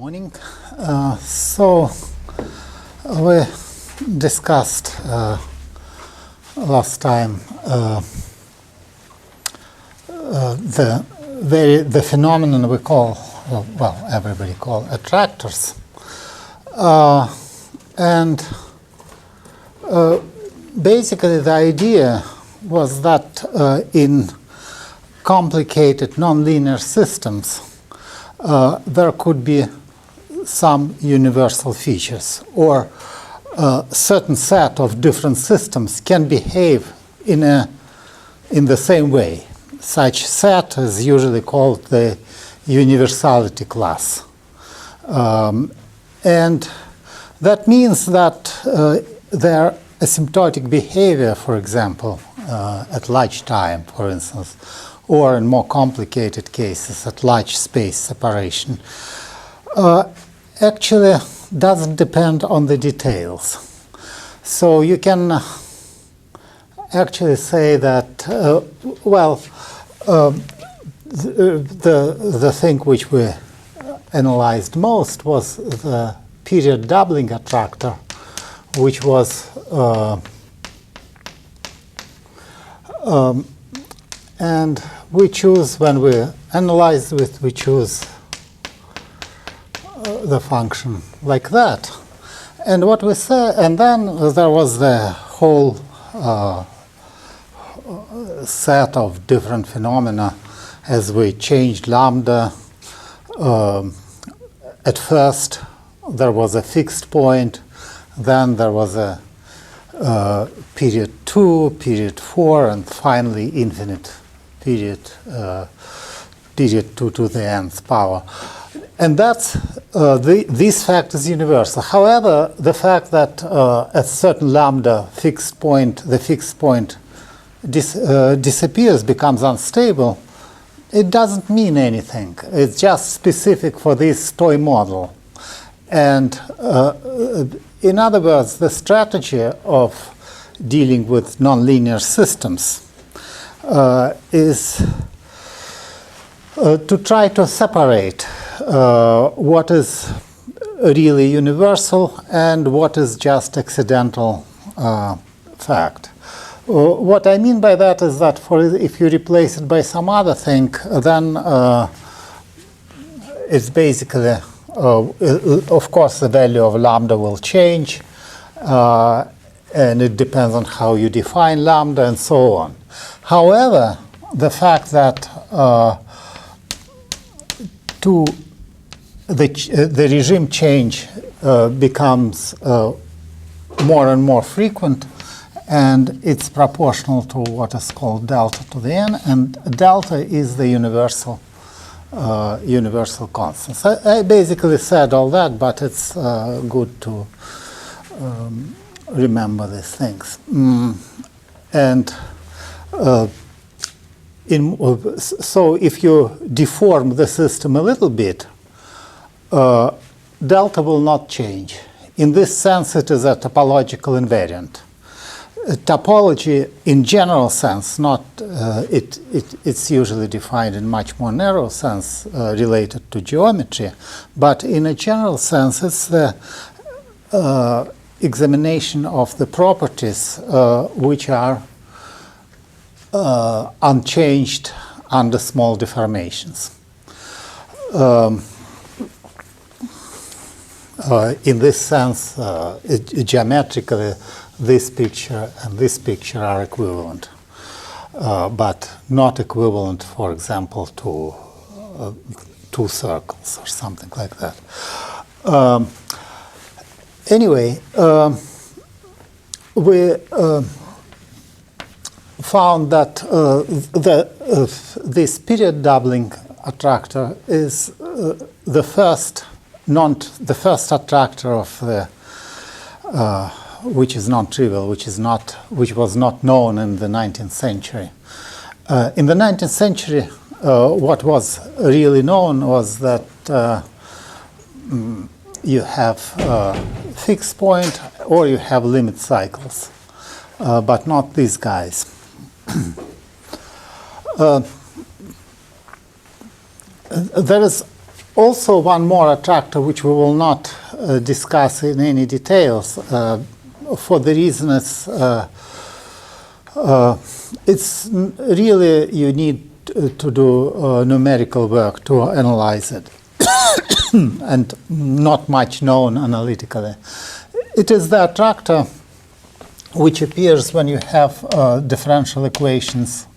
Morning. So we discussed last time the phenomenon we call, well, everybody call attractors, and basically the idea was that in complicated nonlinear systems there could be some universal features, or a certain set of different systems can behave in the same way. Such set is usually called the universality class. And that means that their asymptotic behavior, for example, at large time, for instance, or in more complicated cases at large space separation, actually doesn't depend on the details. So you can actually say that, the thing which we analyzed most was the period doubling attractor, which was and we choose, when we analyze it, we choose the function like that. And what we say, and then there was the whole set of different phenomena as we changed lambda. At first there was a fixed point, then there was a period 2, period 4, and finally infinite period 2 to the nth power. And that's this fact is universal. However, the fact that at certain lambda fixed point, the fixed point disappears, becomes unstable, it doesn't mean anything. It's just specific for this toy model. And in other words, the strategy of dealing with nonlinear systems is to try to separate what is really universal and what is just accidental fact. What I mean by that is that if you replace it by some other thing, then it's basically, of course, the value of lambda will change, and it depends on how you define lambda and so on. However, the fact that the regime change becomes more and more frequent, and it's proportional to what is called delta to the n, and delta is the universal constant. I basically said all that, but it's good to remember these things. So if you deform the system a little bit, delta will not change. In this sense, it is a topological invariant. Topology, in general sense, not it's usually defined in much more narrow sense related to geometry, but in a general sense, it's the examination of the properties which are unchanged under small deformations. In this sense, geometrically, this picture and this picture are equivalent, but not equivalent, for example, to two circles or something like that. Anyway, we found that this period doubling attractor is the first attractor of the which is non-trivial, which was not known in the 19th century. In the 19th century, what was really known was that you have fixed point or you have limit cycles, but not these guys. There is Also, one more attractor which we will not discuss in any details, for the reason it's really you need to do numerical work to analyze it, and not much known analytically. It is the attractor which appears when you have differential equations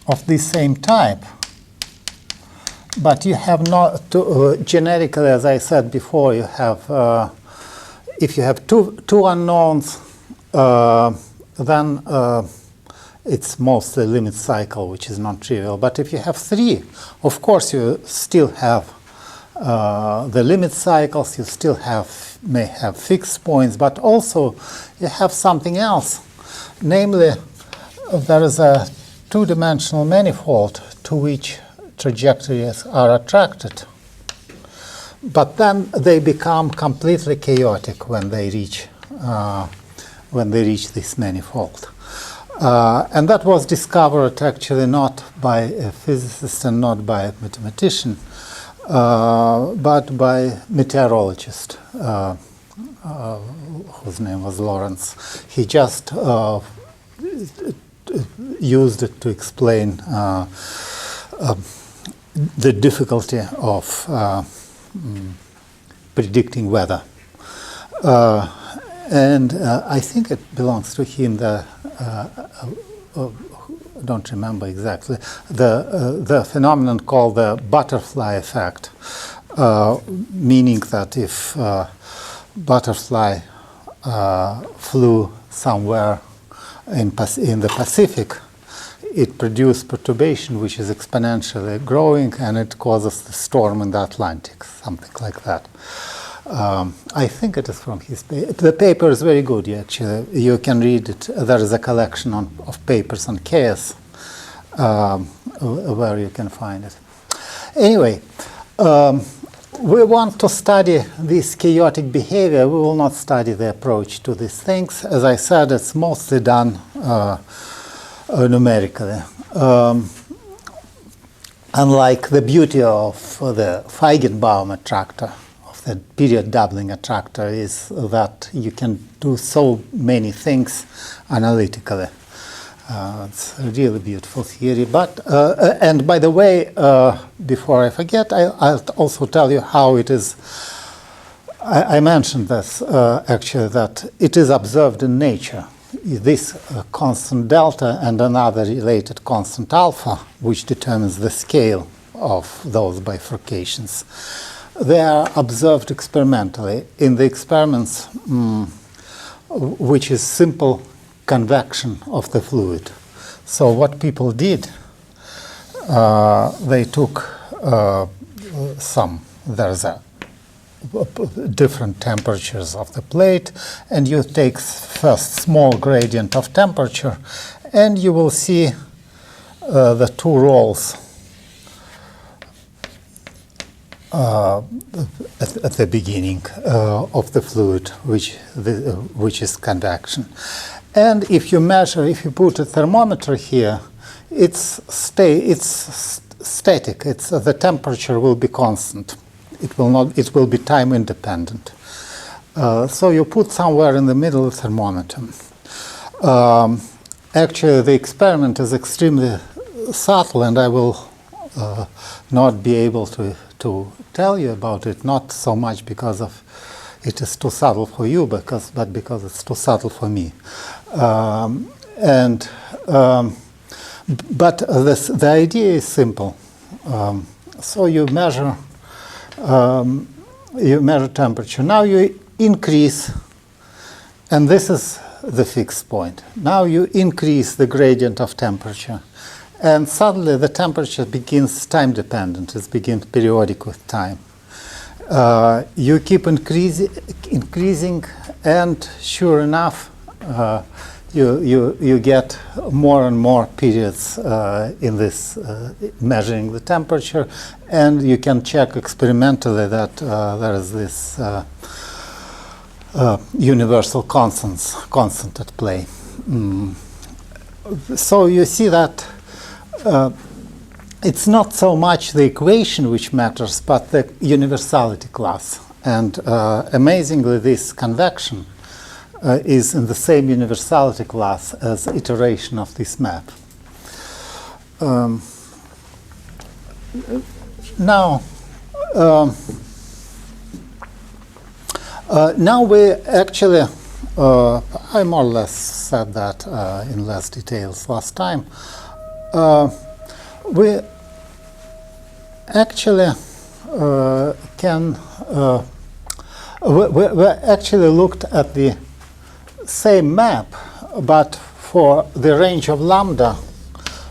of the same type. But you have not, generically, as I said before, you have, if you have two unknowns, then it's mostly limit cycle, which is not trivial. But if you have three, of course, you still have the limit cycles, you still may have fixed points, but also you have something else. Namely, there is a two-dimensional manifold to which trajectories are attracted, but then they become completely chaotic when they reach this manifold. And that was discovered actually not by a physicist and not by a mathematician, but by a meteorologist whose name was Lawrence. He just used it to explain the difficulty of predicting weather. And I think it belongs to him, I don't remember exactly, the phenomenon called the butterfly effect, meaning that if butterfly flew somewhere in the Pacific, it produces perturbation which is exponentially growing, and it causes the storm in the Atlantic, something like that. I think it is from his paper. The paper is very good, actually. You can read it. There is a collection of papers on chaos where you can find it. Anyway, we want to study this chaotic behavior. We will not study the approach to these things. As I said, it's mostly done numerically. Unlike the beauty of the Feigenbaum attractor, of the period doubling attractor, is that you can do so many things analytically. It's a really beautiful theory. But and by the way, before I forget, I'll also tell you how it is. I mentioned this actually, that it is observed in nature. This constant delta and another related constant alpha, which determines the scale of those bifurcations, they are observed experimentally in the experiments, which is simple convection of the fluid. So what people did, they took there's different temperatures of the plate, and you take first small gradient of temperature, and you will see the two rolls at the beginning of the fluid, which is convection. And if you measure, if you put a thermometer here, it's static. The temperature will be constant. It will not. It will be time independent. So you put somewhere in the middle a thermometer. Actually, the experiment is extremely subtle, and I will not be able to tell you about it. Not so much because of it is too subtle for you, but because it's too subtle for me. But the idea is simple. So you measure temperature. Now you increase, and this is the fixed point. Now you increase the gradient of temperature, and suddenly the temperature becomes time dependent. It begins periodic with time. You keep increasing, and sure enough, you get more and more periods in this measuring the temperature, and you can check experimentally that there is this universal constant at play. So you see that it's not so much the equation which matters, but the universality class. And amazingly, this convection is in the same universality class as iteration of this map. Now we actually, I more or less said that in less details last time. We actually we actually looked at the same map, but for the range of lambda,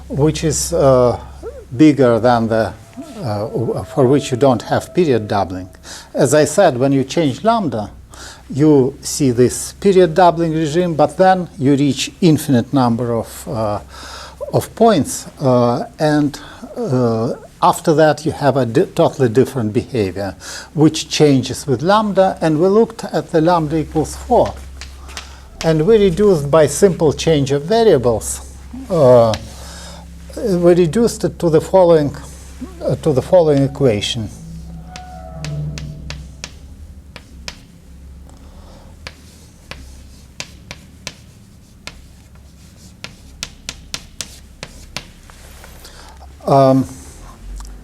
which is bigger than the for which you don't have period doubling. As I said, when you change lambda, you see this period doubling regime, but then you reach infinite number of points, and after that you have a totally different behavior, which changes with lambda. And we looked at the lambda equals 4, and we reduced by simple change of variables. We reduced it to the following equation.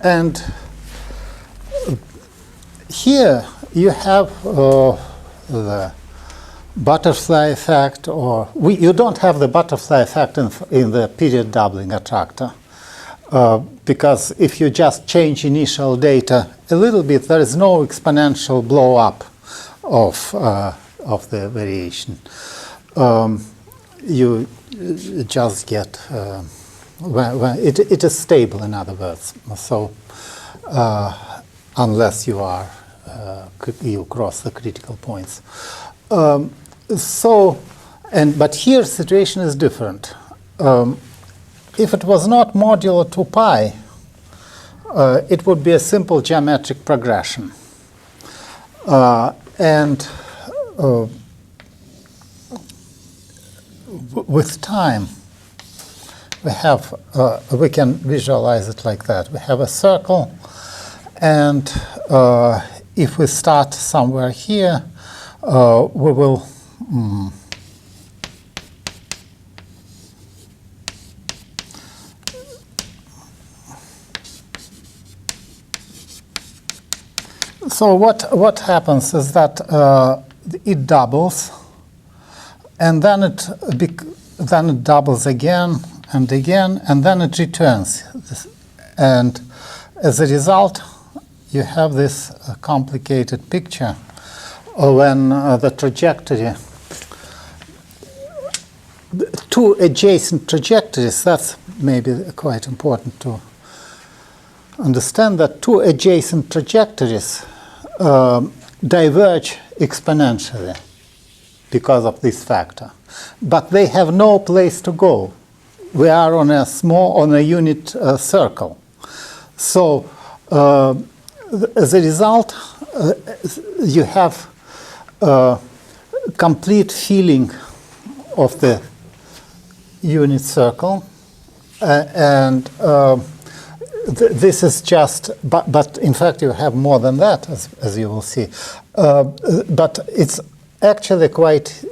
And here you have the butterfly effect, or you don't have the butterfly effect in the period doubling attractor, because if you just change initial data a little bit, there is no exponential blow up of the variation. You just get it is stable, in other words. So unless you are you cross the critical points. But here situation is different. If it was not modulo 2 pi, it would be a simple geometric progression. With time, we can visualize it like that. We have a circle, and if we start somewhere here, we will so what happens is that it doubles, and then it doubles again and again, and then it returns. And as a result, you have this complicated picture when the trajectory, two adjacent trajectories, that's maybe quite important to understand, that two adjacent trajectories diverge exponentially because of this factor. But they have no place to go. We are on a unit circle. So as a result, you have a complete filling of the unit circle, and this is just, but in fact you have more than that, as you will see. But it's actually quite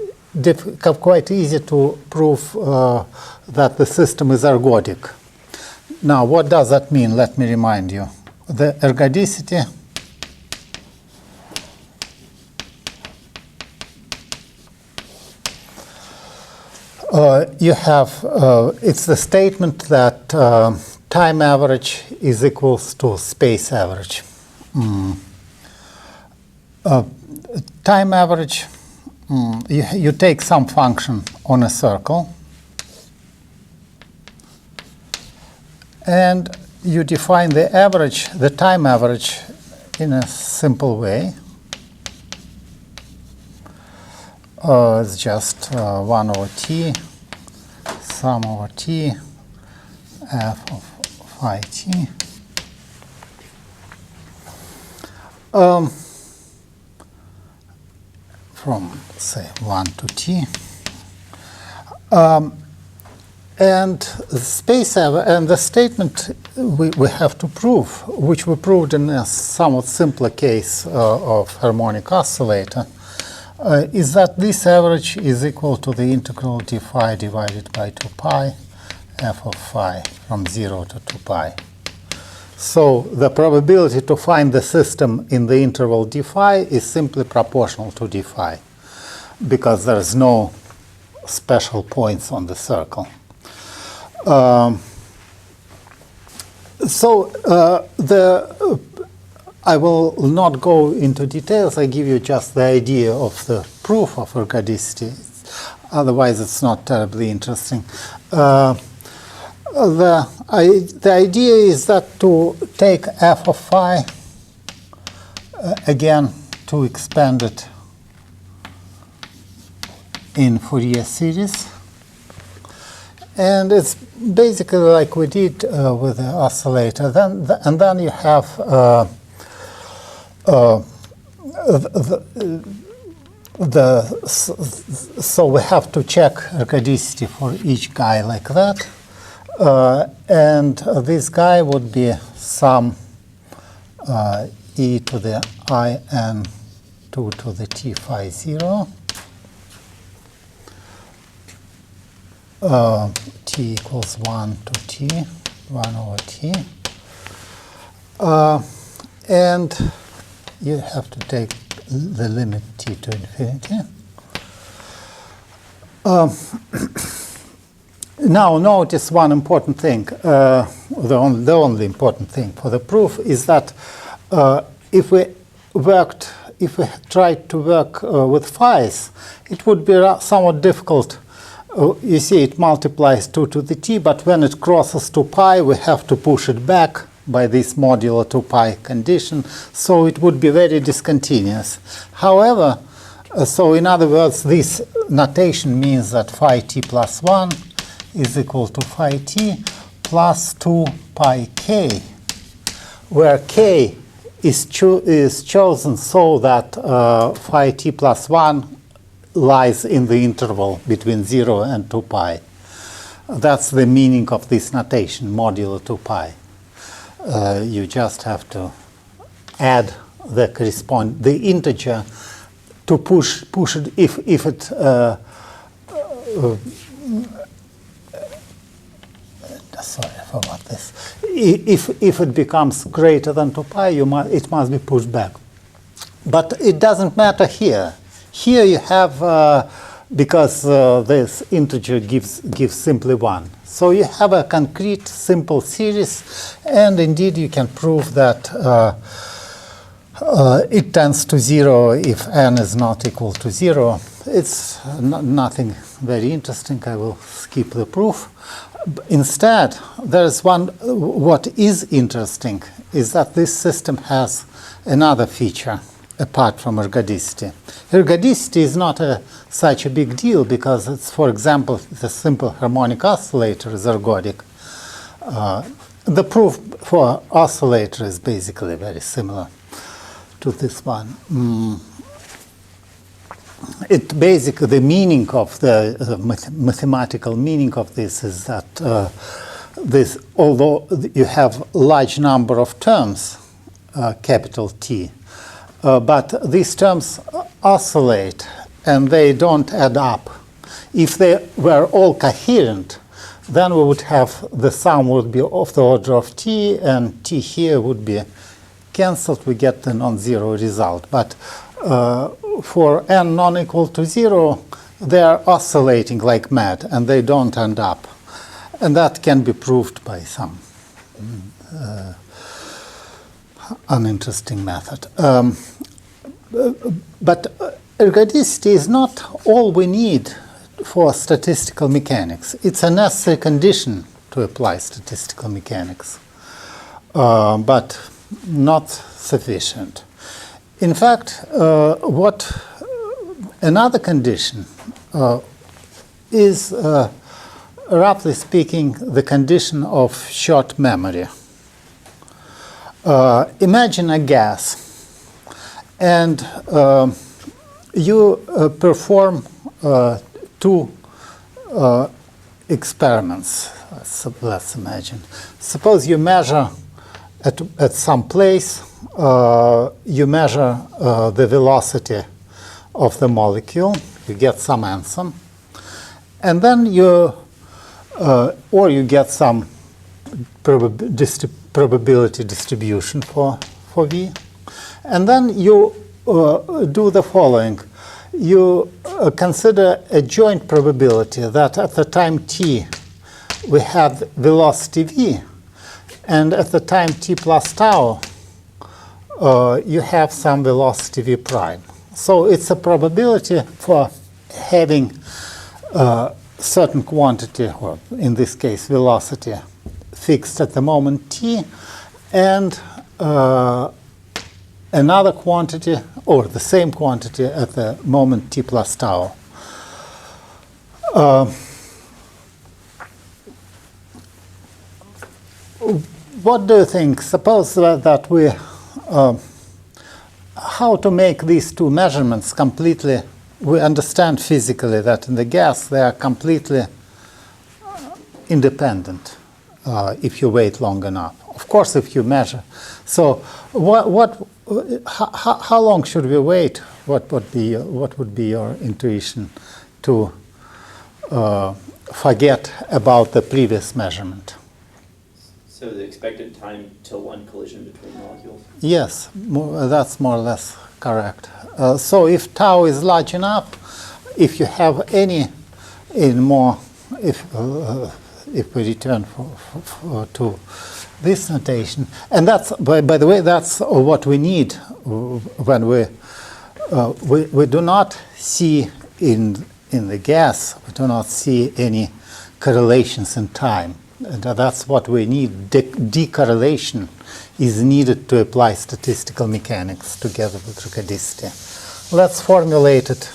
easy to prove that the system is ergodic. Now, what does that mean? Let me remind you. The ergodicity you have, it's the statement that time average is equals to space average. Time average, you take some function on a circle, and you define the average, the time average, in a simple way. It's just 1 over t, sum over t, f of phi t. From, say, 1 to t. And the statement we have to prove, which we proved in a somewhat simpler case of harmonic oscillator, is that this average is equal to the integral d phi divided by 2 pi f of phi from 0 to 2 pi. So the probability to find the system in the interval d phi is simply proportional to d phi, because there's no special points on the circle. I will not go into details. I give you just the idea of the proof of ergodicity. Otherwise, it's not terribly interesting. The idea is that to take f of phi, again, to expand it in Fourier series. And it's basically like we did with the oscillator. And then you have so we have to check ergodicity for each guy like that. And this guy would be some e to the I n 2 to the t phi 0. T equals 1 to t, 1 over t. And you have to take the limit t to infinity. Now notice one important thing, the only important thing for the proof is that if we tried to work with phi's, it would be somewhat difficult. You see it multiplies 2 to the t, but when it crosses 2 pi, we have to push it back by this modulo 2 pi condition, so it would be very discontinuous. However, so in other words, this notation means that phi t plus 1 is equal to phi t plus 2 pi k, where k is chosen so that phi t plus 1 lies in the interval between 0 and 2 pi. That's the meaning of this notation, modulo 2 pi. You just have to add the integer to push it if it sorry, I forgot this. If it becomes greater than 2 pi, it must be pushed back. But it doesn't matter here. Here you have, because this integer gives simply 1. So you have a concrete, simple series, and indeed you can prove that it tends to 0 if n is not equal to 0. It's nothing very interesting. I will skip the proof. Instead, there's what is interesting is that this system has another feature apart from ergodicity. Ergodicity is not such a big deal because it's, for example, the simple harmonic oscillator is ergodic. The proof for oscillator is basically very similar to this one. It basically, the meaning of the mathematical meaning of this is that although you have large number of terms, capital T, but these terms oscillate and they don't add up. If they were all coherent, then we would have the sum would be of the order of t, and t here would be cancelled. We get the non-zero result. But for n non-equal to 0, they are oscillating like mad, and they don't end up. And that can be proved by some uninteresting method. But ergodicity is not all we need for statistical mechanics. It's a necessary condition to apply statistical mechanics, but not sufficient. In fact, another condition is, roughly speaking, the condition of short memory. Imagine a gas, and you perform two experiments. let's imagine. Suppose you measure at some place, you measure the velocity of the molecule, you get some answer, and then or you get some probability distribution for V, and then you do the following. You consider a joint probability that at the time t we have velocity v, and at the time t plus tau you have some velocity v prime. So it's a probability for having certain quantity, or in this case velocity, fixed at the moment t, and another quantity, or the same quantity at the moment t plus tau. What do you think? Suppose that we, how to make these two measurements completely, we understand physically that in the gas they are completely independent if you wait long enough. Of course, if you measure. So how long should we wait? What would be your intuition to forget about the previous measurement? So the expected time till one collision between molecules? Yes, that's more or less correct. So if tau is large enough, if you have any more, if we return to this notation, and that's by the way, that's what we need when we do not see in the gas, we do not see any correlations in time. And that's what we need. Decorrelation is needed to apply statistical mechanics together with ergodicity. Let's formulate it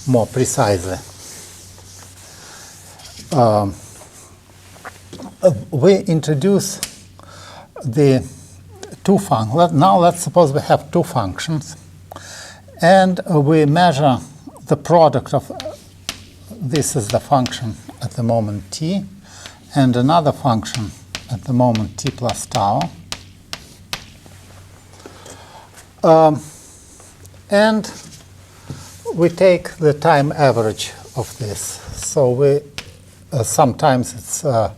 more precisely. We introduce the two functions. Now let's suppose we have two functions, and we measure the product of, this is the function at the moment t, and another function at the moment t plus tau. And we take the time average of this. So we sometimes it's I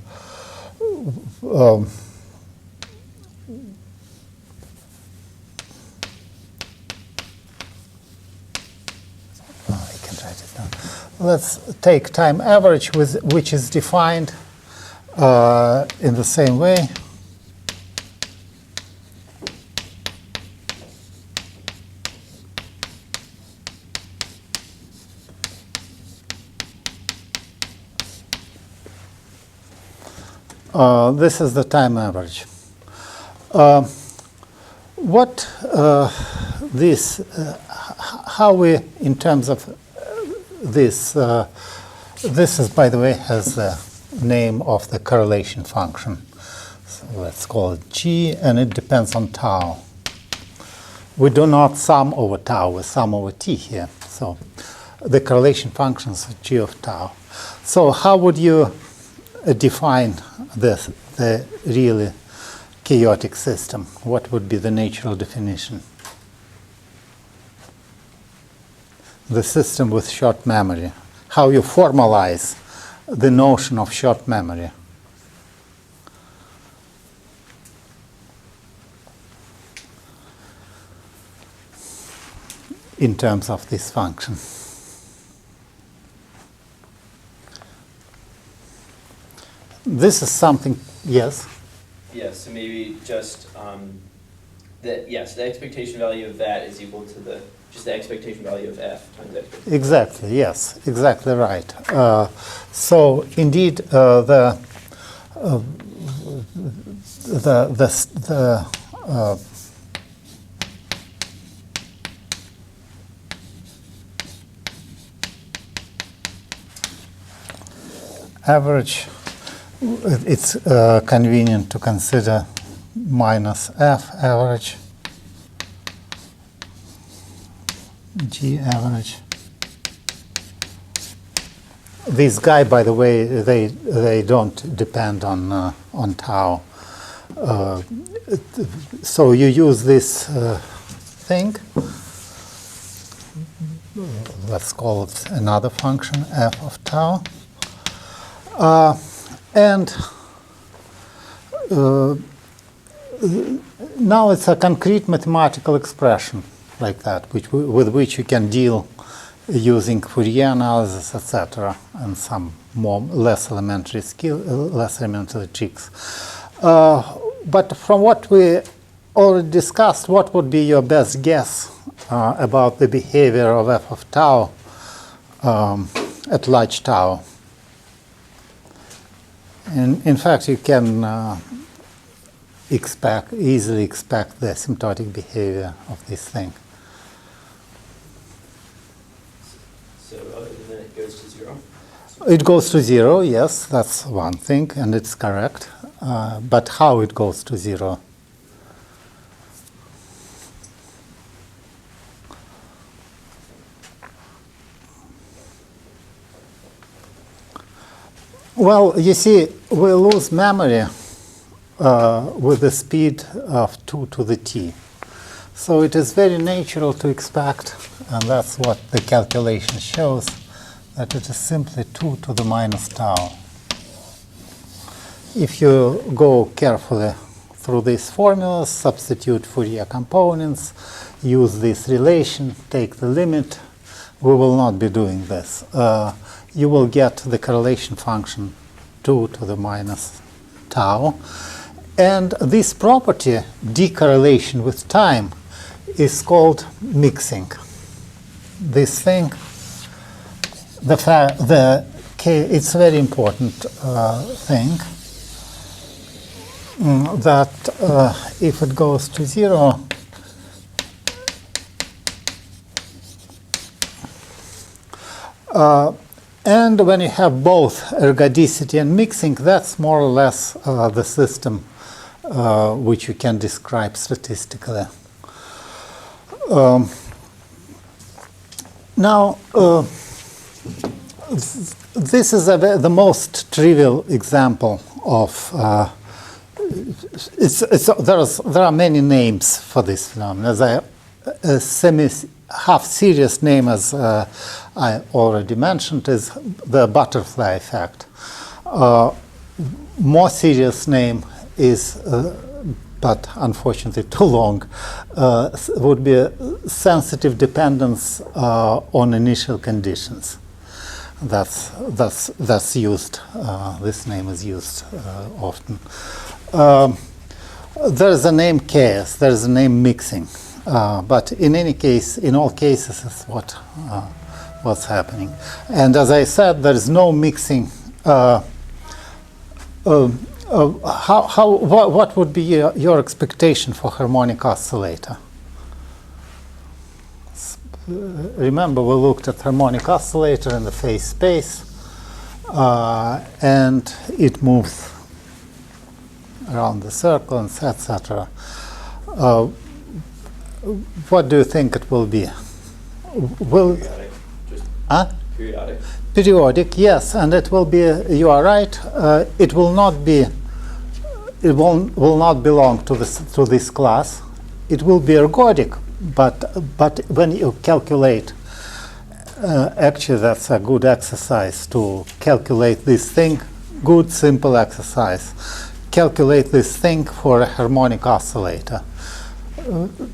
can write it down. Let's take time average, which is defined in the same way. This is the time average. How we, in terms of this, this is, by the way, has the name of the correlation function. So let's call it g, and it depends on tau. We do not sum over tau, we sum over t here. So the correlation function is g of tau. So how would you define the really chaotic system? What would be the natural definition? The system with short memory. How you formalize the notion of short memory. In terms of this function. This is something, yes? Yes, so maybe just the expectation value of that is equal to just the expectation value of f times expectation. Exactly, yes, exactly right. So indeed, the average, it's convenient to consider minus f average, g average, This guy, by the way, they don't depend on tau. So you use this thing. Let's call it another function, f of tau. And now it's a concrete mathematical expression like that, with which you can deal using Fourier analysis, etc., and some less elementary tricks. But from what we already discussed, what would be your best guess about the behavior of f of tau at large tau? And in fact, you can easily expect the asymptotic behavior of this thing. So other than that, it goes to 0? It goes to 0, yes, that's one thing, and it's correct. But how it goes to 0? Well, you see, we lose memory with the speed of 2 to the t. So it is very natural to expect, and that's what the calculation shows, that it is simply 2 to the minus tau. If you go carefully through these formulas, substitute Fourier components, use this relation, take the limit, we will not be doing this. You will get the correlation function 2 to the minus tau. And this property, decorrelation with time, is called mixing. This thing, it's a very important thing, that if it goes to 0, and when you have both ergodicity and mixing, that's more or less the system which you can describe statistically. Now, this is the most trivial example of. There are many names for this phenomenon. A half-serious name, as I already mentioned, is the butterfly effect. More serious name is, but unfortunately too long, would be sensitive dependence on initial conditions. That's used. This name is used often. There is a name chaos. There is a name mixing. But in any case, in all cases, it's what's happening. And as I said, there is no mixing. What would be your expectation for harmonic oscillator? Remember, we looked at harmonic oscillator in the phase space, and it moves around the circle, and etc. What do you think it will be? Periodic. Periodic. Periodic, yes, and it will be. You are right. It will not be. It will not belong to this class. It will be ergodic, but when you calculate, actually, that's a good exercise to calculate this thing. Good, simple exercise. Calculate this thing for a harmonic oscillator.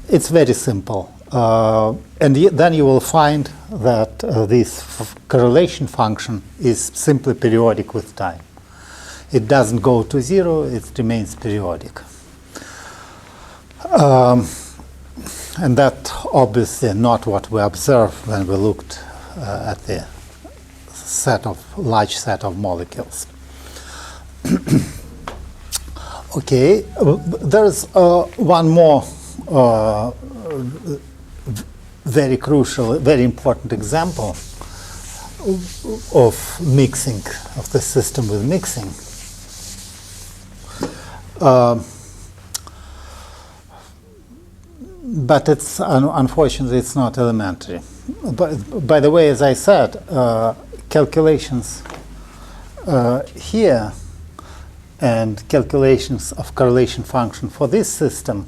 It's very simple. And then you will find that this correlation function is simply periodic with time. It doesn't go to 0, it remains periodic. And that obviously not what we observed when we looked at the large set of molecules. Okay, there's one more very crucial, very important example of mixing, of the system with mixing. But unfortunately, it's not elementary. By the way, as I said, calculations here and calculations of correlation function for this system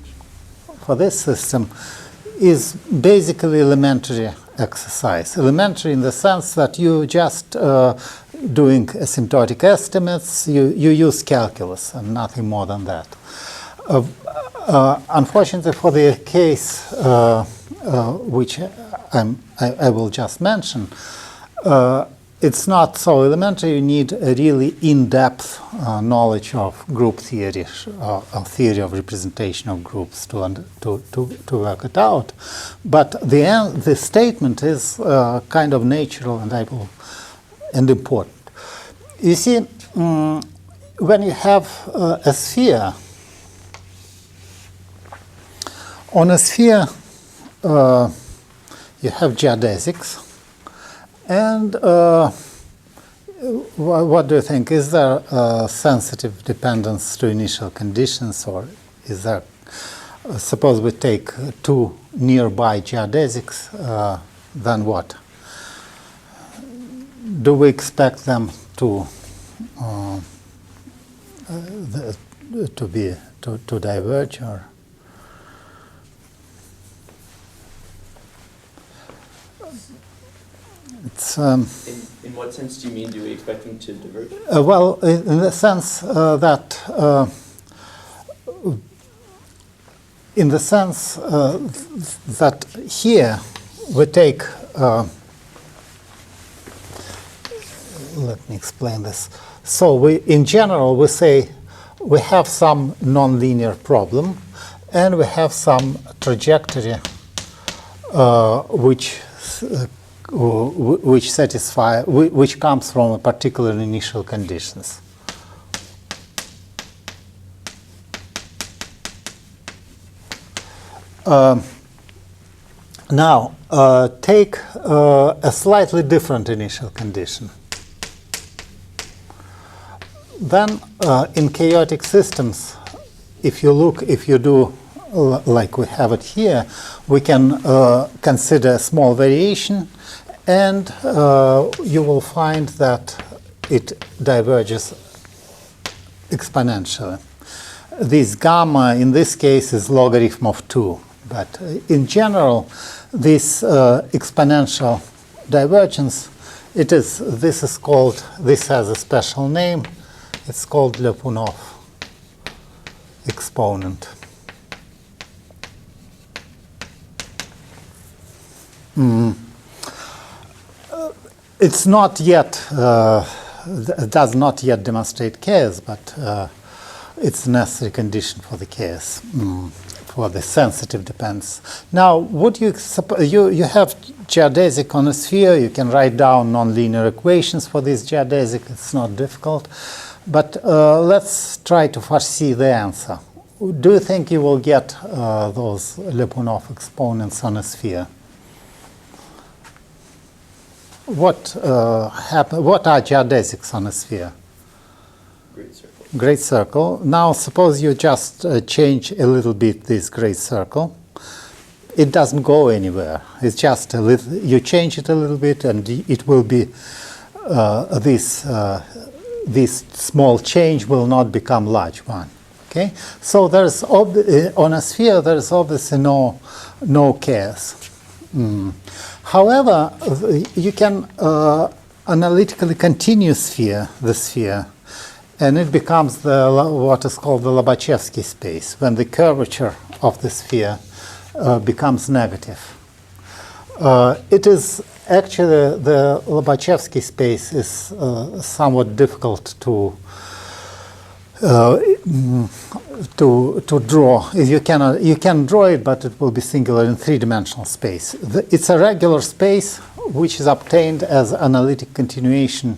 is basically elementary exercise. Elementary in the sense that you just doing asymptotic estimates, you use calculus and nothing more than that. Unfortunately for the case which I will just mention, it's not so elementary. You need a really in-depth knowledge of group theory, or theory of representation of groups to work it out. But the statement is kind of natural and important. You see, when you have a sphere, on a sphere you have geodesics. And what do you think? Is there sensitive dependence to initial conditions, or is there? Suppose we take two nearby geodesics, then what? Do we expect them to diverge, or? It's, in what sense do you mean, do we expect them to diverge? Well, in the sense that here we take, let me explain this. So in general, we say we have some nonlinear problem, and we have some trajectory which comes from a particular initial conditions. Now, take a slightly different initial condition. Then, in chaotic systems, if you do like we have it here, we can consider a small variation, and you will find that it diverges exponentially. This gamma in this case is logarithm of 2, but in general this exponential divergence, this has a special name. It's called Lyapunov exponent. It's not yet, does not yet demonstrate chaos, but it's a necessary condition for the chaos, for the sensitive dependence. Now, would you have geodesic on a sphere? You can write down nonlinear equations for this geodesic. It's not difficult, but let's try to foresee the answer. Do you think you will get those Lyapunov exponents on a sphere? What are geodesics on a sphere? Great circle. Great circle. Now suppose you just change a little bit this great circle. It doesn't go anywhere. It's just a little, you change it a little bit, and it will be this small change will not become large one. Okay. So there's on a sphere there is obviously no chaos. However, you can analytically continue the sphere, and it becomes what is called the Lobachevsky space, when the curvature of the sphere becomes negative. It is actually, the Lobachevsky space is somewhat difficult to draw. You can draw it, but it will be singular in three-dimensional space. It's a regular space which is obtained as analytic continuation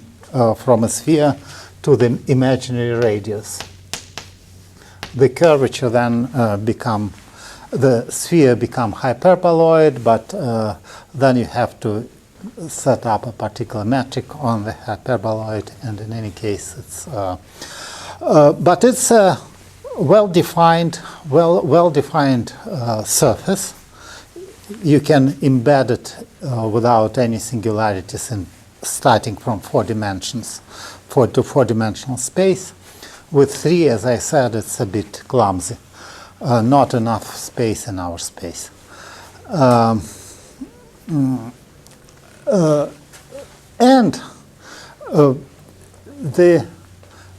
from a sphere to the imaginary radius. The curvature then the sphere become hyperboloid, but then you have to set up a particular metric on the hyperboloid, and in any case it's but it's a well-defined surface. You can embed it without any singularities in starting from 4 dimensions, 4-dimensional space. With 3, as I said, it's a bit clumsy. Not enough space in our space.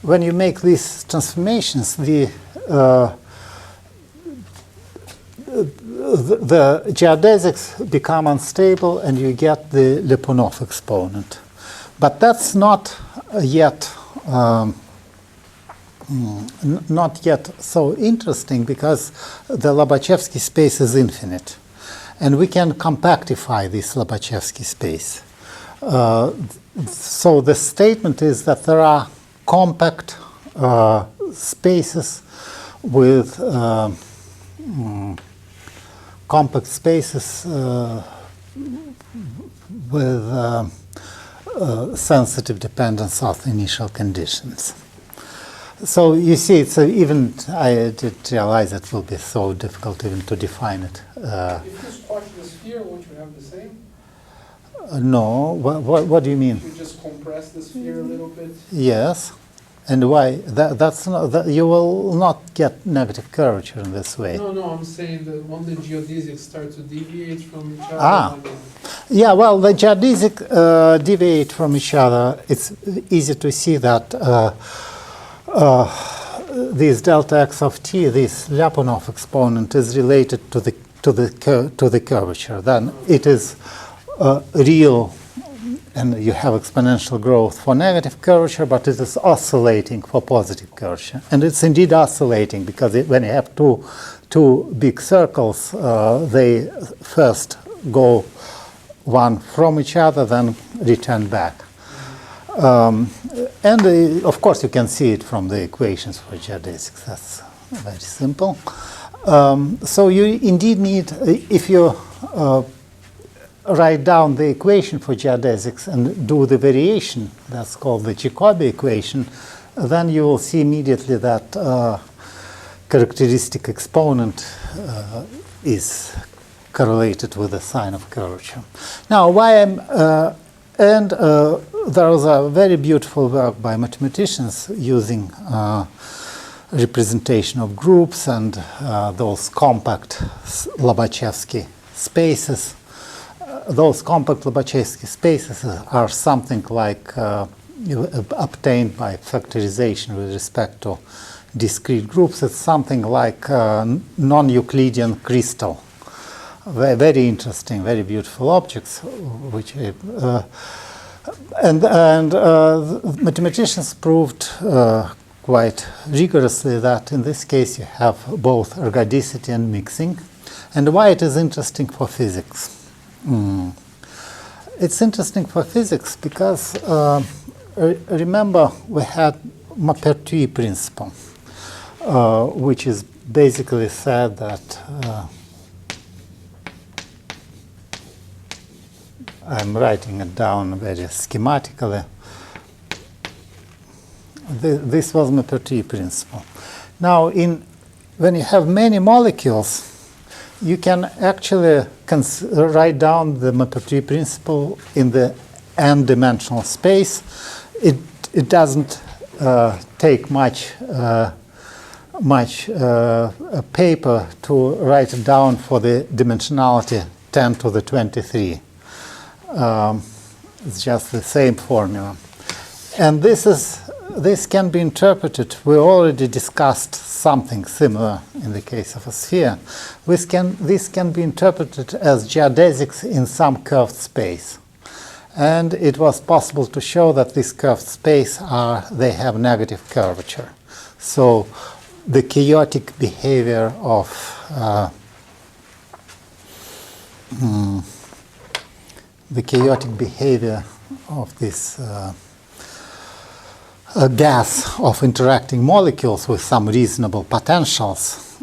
When you make these transformations, the geodesics become unstable, and you get the Lyapunov exponent. But that's not yet so interesting, because the Lobachevsky space is infinite, and we can compactify this Lobachevsky space. So the statement is that there are compact spaces with sensitive dependence of initial conditions. So you see, it's even I didn't realize it will be so difficult even to define it. If you squash the sphere, won't you have the same? No. What do you mean? You just compress the sphere a little bit. Yes. And why? That's not, you will not get negative curvature in this way. No, I'm saying that when the geodesics start to deviate from each other. Yeah, well, the geodesic deviate from each other. It's easy to see that this delta x of t, this Lyapunov exponent, is related to the curvature. Then it is real. And you have exponential growth for negative curvature, but it is oscillating for positive curvature. And it's indeed oscillating, because when you have two big circles, they first go one from each other, then return back. Of course, you can see it from the equations for geodesics. That's very simple. So you indeed need, if you write down the equation for geodesics and do the variation, that's called the Jacobi equation, then you will see immediately that characteristic exponent is correlated with the sign of curvature. Now, there was a very beautiful work by mathematicians using representation of groups and those compact Lobachevsky spaces. Those compact Lobachevsky spaces are something like obtained by factorization with respect to discrete groups. It's something like non-Euclidean crystal. Very interesting, very beautiful objects, which mathematicians proved quite rigorously that in this case you have both ergodicity and mixing. And why it is interesting for physics? It's interesting for physics because remember we had Maupertuis principle, which is basically said that I'm writing it down very schematically. This was Maupertuis principle. Now, when you have many molecules, you can actually write down the Maupertuis principle in the n-dimensional space. It doesn't take much paper to write it down for the dimensionality 10 to the 23. It's just the same formula. And this can be interpreted. We already discussed something similar in the case of a sphere. This can be interpreted as geodesics in some curved space. And it was possible to show that this curved space they have negative curvature. So the chaotic behavior of this a gas of interacting molecules with some reasonable potentials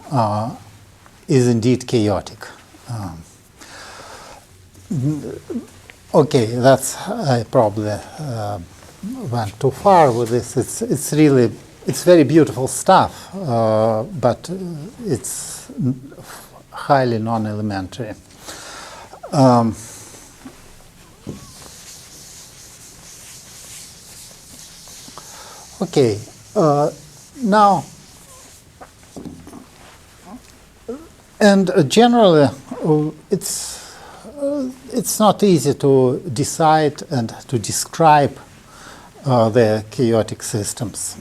is indeed chaotic. Okay, I probably went too far with this. It's very beautiful stuff, but it's highly non-elementary. Okay, now, and generally, it's not easy to decide and to describe the chaotic systems.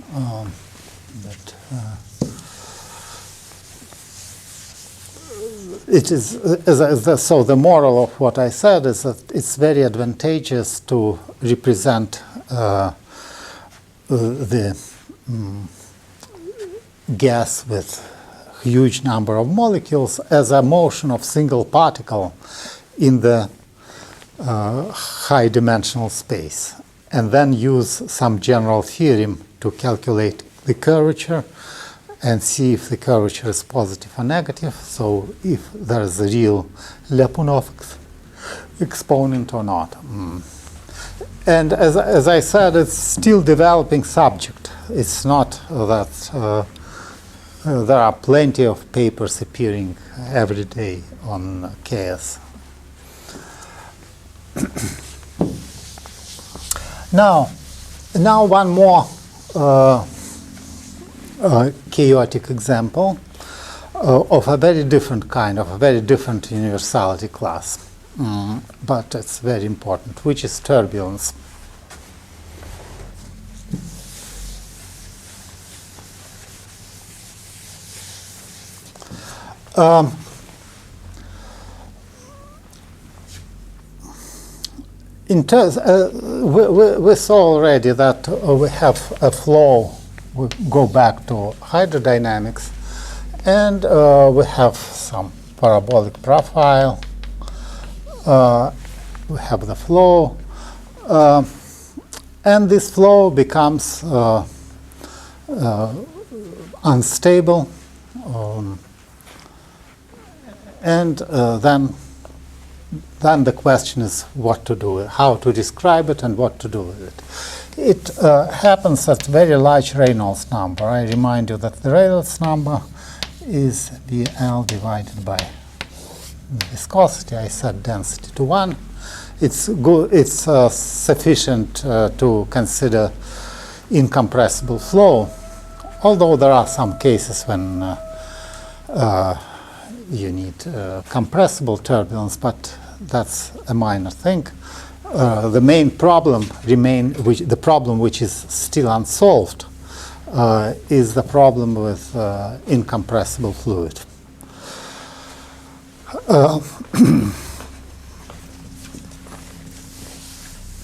It is so. The moral of what I said is that it's very advantageous to represent the gas with huge number of molecules as a motion of single particle in the high dimensional space, and then use some general theorem to calculate the curvature and see if the curvature is positive or negative, so if there is a real Lyapunov exponent or not. And as I said, it's still developing subject. It's not that there are plenty of papers appearing every day on chaos. Now one more chaotic example of a very different kind, of a very different universality class, but it's very important, which is turbulence. We saw already that we have a flow. We go back to hydrodynamics, and we have some parabolic profile. We have the flow, and this flow becomes unstable, and then the question is what to do, how to describe it, and what to do with it. It happens at very large Reynolds number. I remind you that the Reynolds number is VL divided by viscosity. I set density to 1. It's good. It's sufficient to consider incompressible flow, although there are some cases when you need compressible turbulence, but that's a minor thing. The main problem the problem which is still unsolved is the problem with incompressible fluid.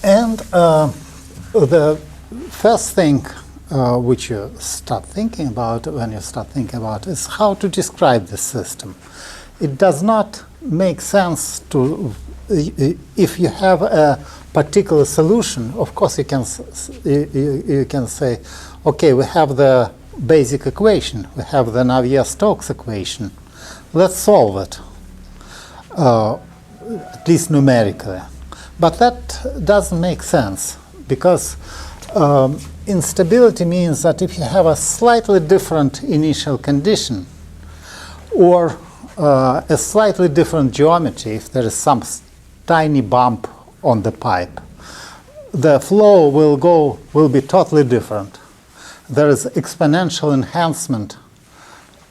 And the first thing which you start thinking about when you start thinking about is how to describe the system. It does not make sense to, if you have a particular solution, of course you can say, okay, we have the basic equation, we have the Navier-Stokes equation, let's solve it, at least numerically. But that doesn't make sense, because instability means that if you have a slightly different initial condition, or a slightly different geometry, if there is some tiny bump on the pipe, the flow will be totally different. There is exponential enhancement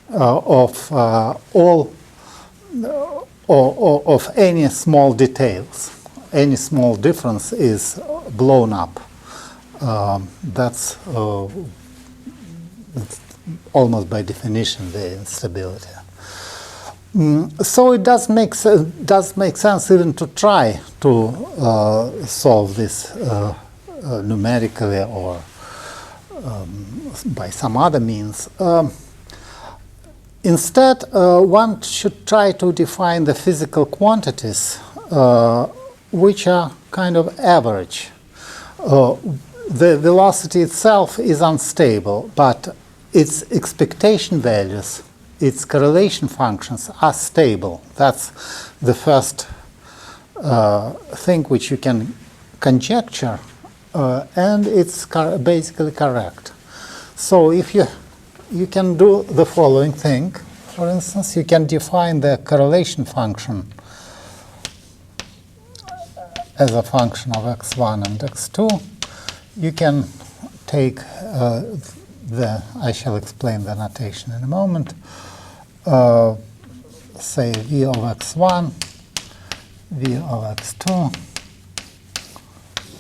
of any small details. Any small difference is blown up. That's almost by definition the instability. So it does make sense even to try to solve this numerically or by some other means. Instead, one should try to define the physical quantities which are kind of average. The velocity itself is unstable, but its expectation values, its correlation functions are stable. That's the first thing which you can conjecture, and it's basically correct. So if you can do the following thing, for instance, you can define the correlation function as a function of x1 and x2. You can take I shall explain the notation in a moment. Say v of x1, v of x2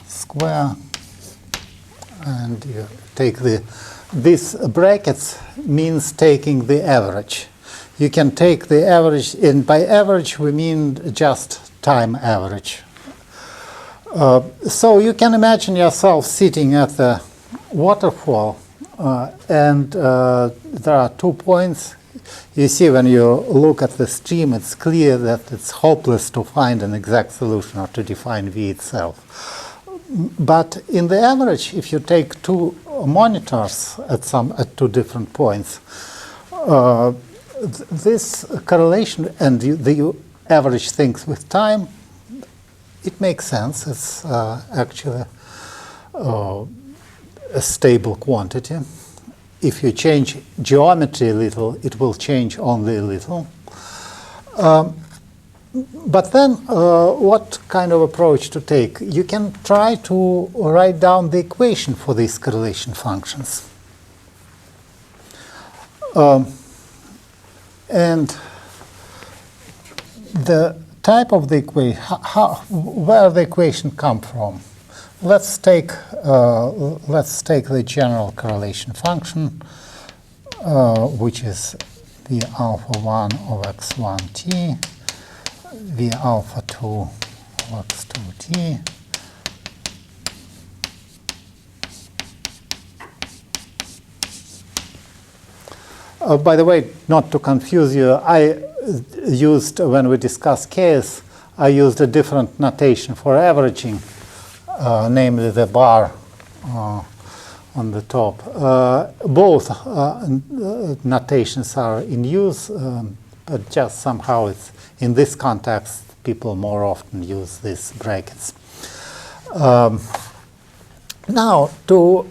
square, and you take these brackets means taking the average. You can take the average, and by average we mean just time average. So you can imagine yourself sitting at the waterfall, and there are 2 points. You see, when you look at the stream, it's clear that it's hopeless to find an exact solution or to define V itself. But in the average, if you take 2 monitors at 2 different points, this correlation and the average things with time, it makes sense. It's actually a stable quantity. If you change geometry a little, it will change only a little. But then, what kind of approach to take? You can try to write down the equation for these correlation functions. And the type of the equation, where the equation come from? Let's take the general correlation function, which is v alpha 1 of x1t, v alpha 2 of x2t, by the way, not to confuse you, I used, when we discussed case, I used a different notation for averaging, namely the bar on the top. Both notations are in use, but just somehow it's in this context people more often use these brackets. Now, to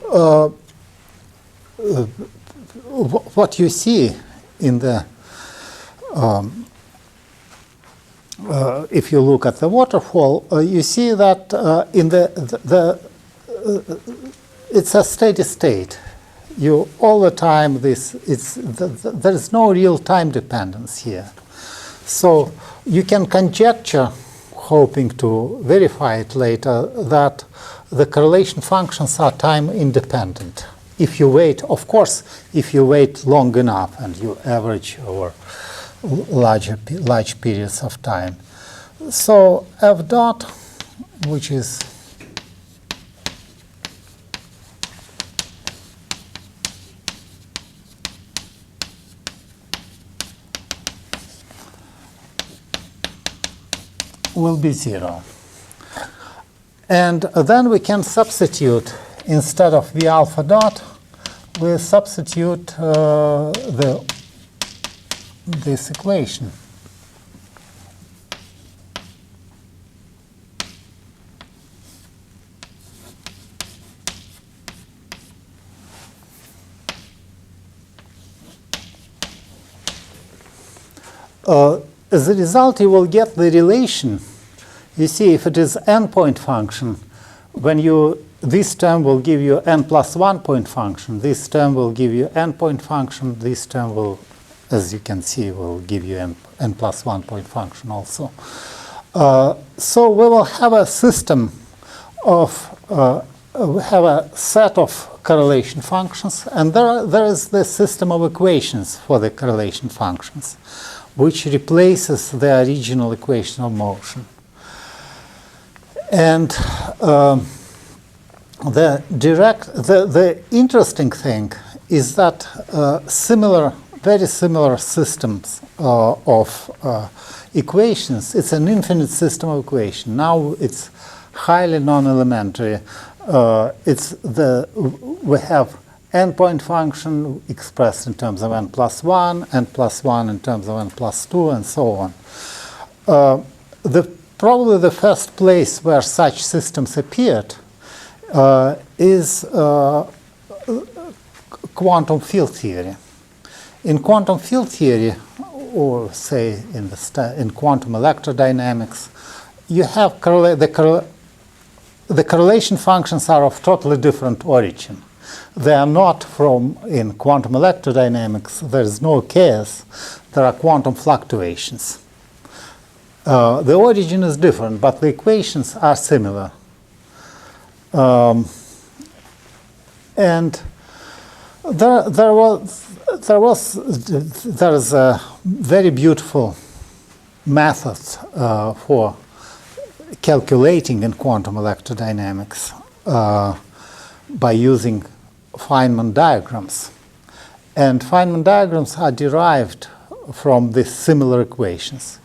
what you see in the if you look at the waterfall, you see that in it's a steady state. You all the time there is no real time dependence here. So you can conjecture, hoping to verify it later, that the correlation functions are time independent. If you wait, of course, if you wait long enough and you average over large periods of time. So f dot, which is will be 0. And then we can substitute, instead of v alpha dot, we substitute this equation. As a result, you will get the relation. You see, if it is n-point function, this term will give you n plus 1 point function. This term will give you n-point function. This term will, as you can see, will give you n plus 1 point function also. So we will have a system of, we have a set of correlation functions, and there is the system of equations for the correlation functions, which replaces the original equation of motion. And the interesting thing is that very similar systems of equations, it's an infinite system of equations. Now it's highly non-elementary. We have n-point function expressed in terms of n plus 1, n plus 1 in terms of n plus 2, and so on. Probably the first place where such systems appeared is quantum field theory. In quantum field theory, or say in quantum electrodynamics, you have the correlation functions are of totally different origin. they are not from, in quantum electrodynamics, there is no chaos, there are quantum fluctuations. The origin is different, but the equations are similar. And there is a very beautiful method for calculating in quantum electrodynamics by using Feynman diagrams. And Feynman diagrams are derived from these similar equations.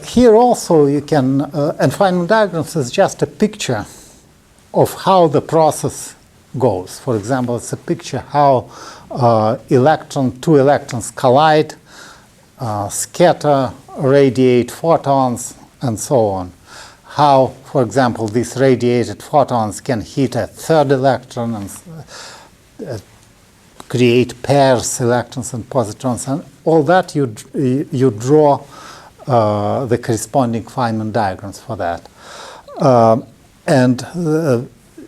Here also you can, and Feynman diagrams is just a picture of how the process goes. For example, it's a picture how two electrons collide, scatter, radiate photons, and so on. How, for example, these radiated photons can hit a third electron and create pairs, electrons and positrons, and all that you draw the corresponding Feynman diagrams for that. And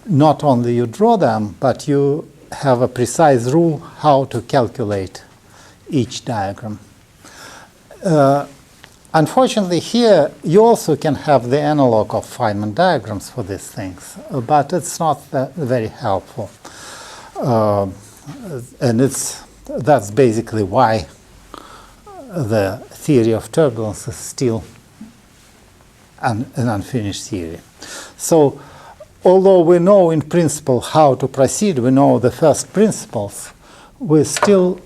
not only you draw them, but you have a precise rule how to calculate each diagram. Unfortunately, here you also can have the analog of Feynman diagrams for these things, but it's not very helpful. And that's basically why the theory of turbulence is still an unfinished theory. So, although we know in principle how to proceed, we know the first principles, we still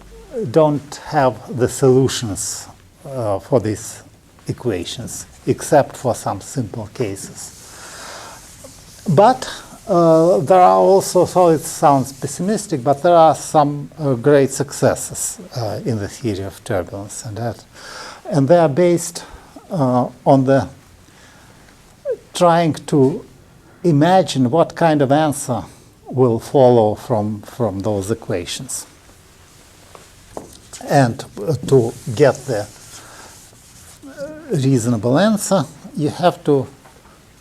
don't have the solutions for these equations, except for some simple cases. But there are also, so it sounds pessimistic, but there are some great successes in the theory of turbulence, and they are based on the trying to imagine what kind of answer will follow from those equations. And to get the reasonable answer, you have to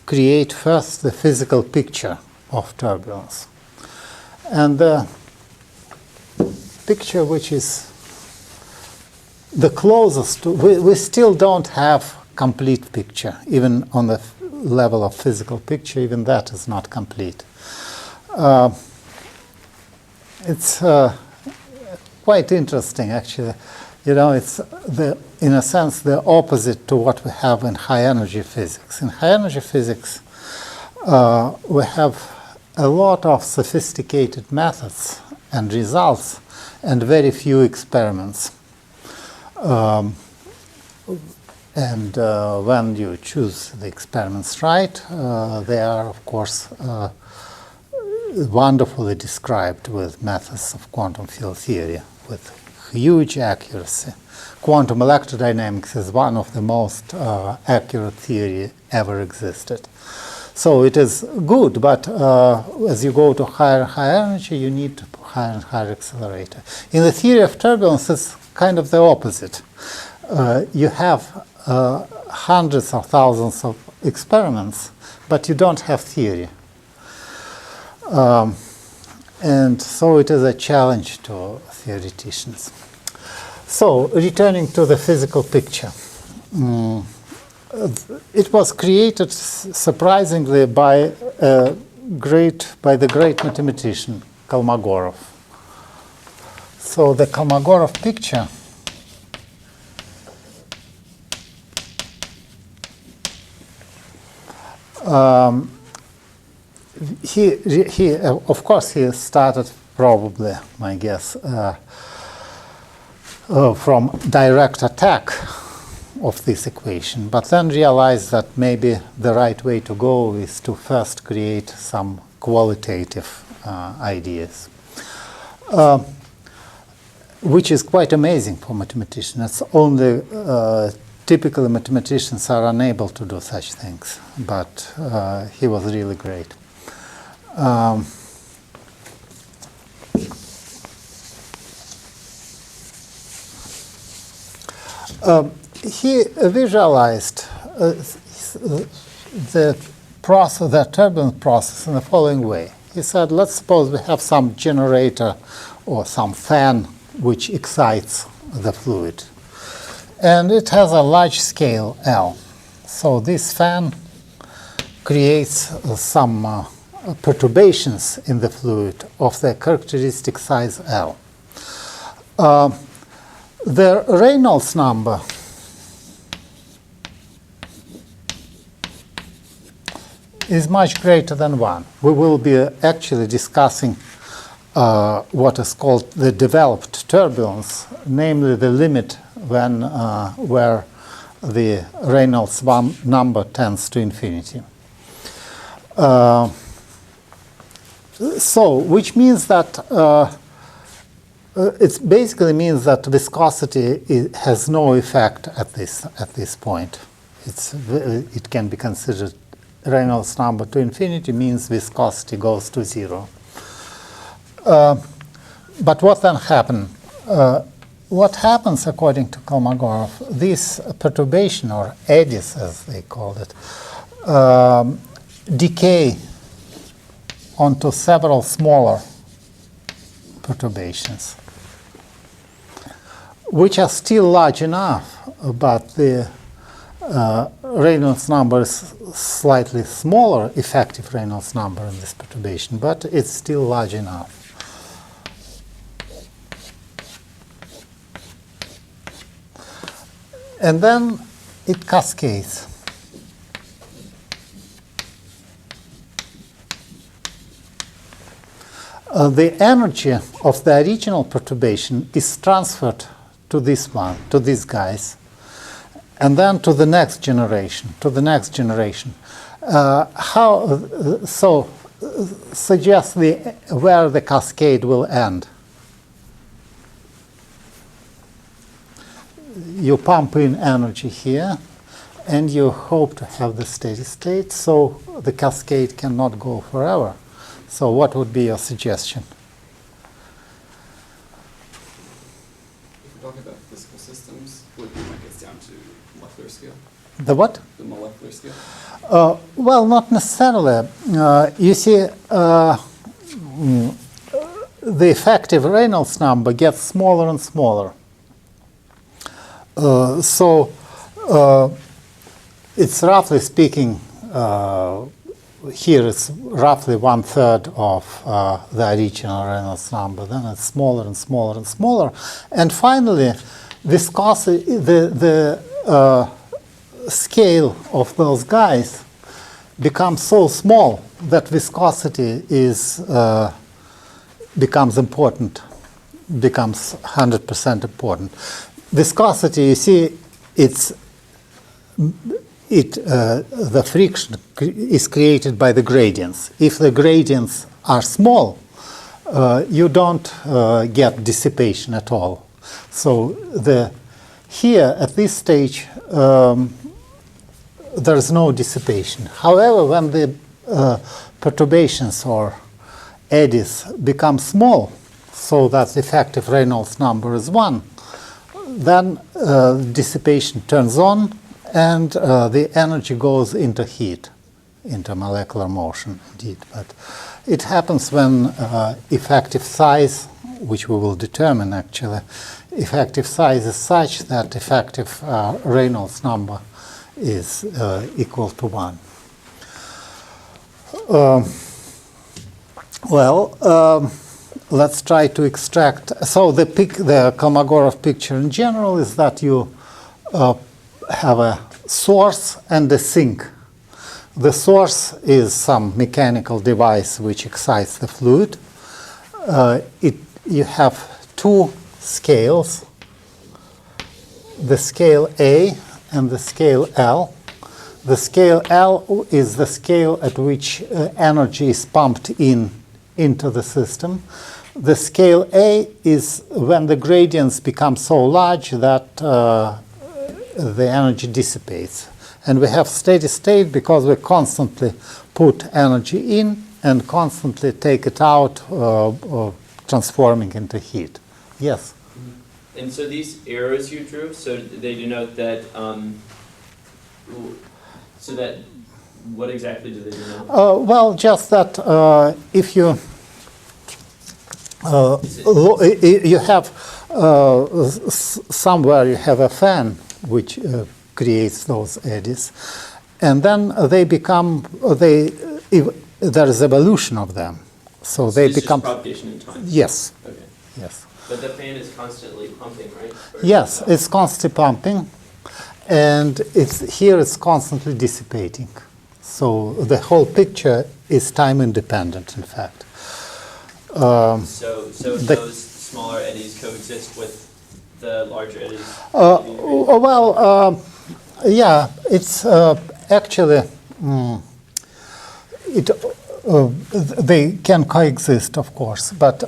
create first the physical picture of turbulence. And the picture which is the closest to, we still don't have complete picture, even on the level of physical picture, even that is not complete. It's quite interesting, actually. You know, it's in a sense the opposite to what we have in high energy physics. In high energy physics, we have a lot of sophisticated methods and results and very few experiments. And when you choose the experiments right, they are, of course, wonderfully described with methods of quantum field theory with huge accuracy. Quantum electrodynamics is one of the most accurate theory ever existed. So it is good, but as you go to higher and higher energy, you need higher and higher accelerator. In the theory of turbulence, it's kind of the opposite. You have hundreds of thousands of experiments, but you don't have theory. And so it is a challenge to theoreticians. So, returning to the physical picture. It was created surprisingly by the great mathematician Kolmogorov. So the Kolmogorov picture he of course he started probably, my guess, from direct attack of this equation, but then realized that maybe the right way to go is to first create some qualitative ideas, which is quite amazing for mathematicians. It's only typically mathematicians are unable to do such things, but he was really great. He visualized the turbulent process in the following way. He said, let's suppose we have some generator or some fan which excites the fluid. And it has a large scale L. So this fan creates some perturbations in the fluid of the characteristic size L. The Reynolds number is much greater than 1. We will be actually discussing what is called the developed turbulence, namely the limit when where the Reynolds number tends to infinity. So, which means that it basically means that viscosity has no effect at this point. It can be considered Reynolds number to infinity means viscosity goes to 0. But what then happens? What happens according to Kolmogorov? This perturbation, or eddies as they called it, decay onto several smaller perturbations, which are still large enough, but the Reynolds number is slightly smaller, effective Reynolds number in this perturbation, but it's still large enough. And then it cascades. The energy of the original perturbation is transferred to this one, to these guys, and then to the next generation, So suggest where the cascade will end. You pump in energy here, and you hope to have the steady state, so the cascade cannot go forever. So what would be your suggestion? If we're talking about physical systems, would we might get down to molecular scale? The what? The molecular scale? Well, not necessarily. You see, the effective Reynolds number gets smaller and smaller. So it's roughly speaking, here it's roughly 1/3 of the original Reynolds number. Then it's smaller and smaller and smaller. And finally, viscosity, the scale of those guys becomes so small that viscosity becomes important, becomes 100% important. Viscosity, you see, the friction is created by the gradients. If the gradients are small, you don't get dissipation at all. So here at this stage, there's no dissipation. However, when the perturbations or eddies become small, so that the effective Reynolds number is 1, then dissipation turns on, and the energy goes into heat, into molecular motion, indeed. But it happens when effective size, which we will determine actually, effective size is such that effective Reynolds number is equal to 1. Let's try to extract. So the Kolmogorov picture in general is that you have a source and a sink. The source is some mechanical device which excites the fluid. You have two scales, the scale A and the scale L. The scale L is the scale at which energy is pumped into the system. The scale A is when the gradients become so large that the energy dissipates. And we have steady state because we constantly put energy in and constantly take it out, transforming into heat. Yes? And so these arrows you drew, so they denote that, so that what exactly do they do now? Well, just that if you you have somewhere you have a fan which creates those eddies, and then they become there is evolution of them, so they it's become just propagation in time. yes, Okay. yes. But the fan is constantly pumping, right? Or Yes, it's constantly pumping, and it's constantly dissipating. So the whole picture is time independent, in fact. So those smaller eddies coexist with the larger eddies? Yeah, it's actually they can coexist, of course, but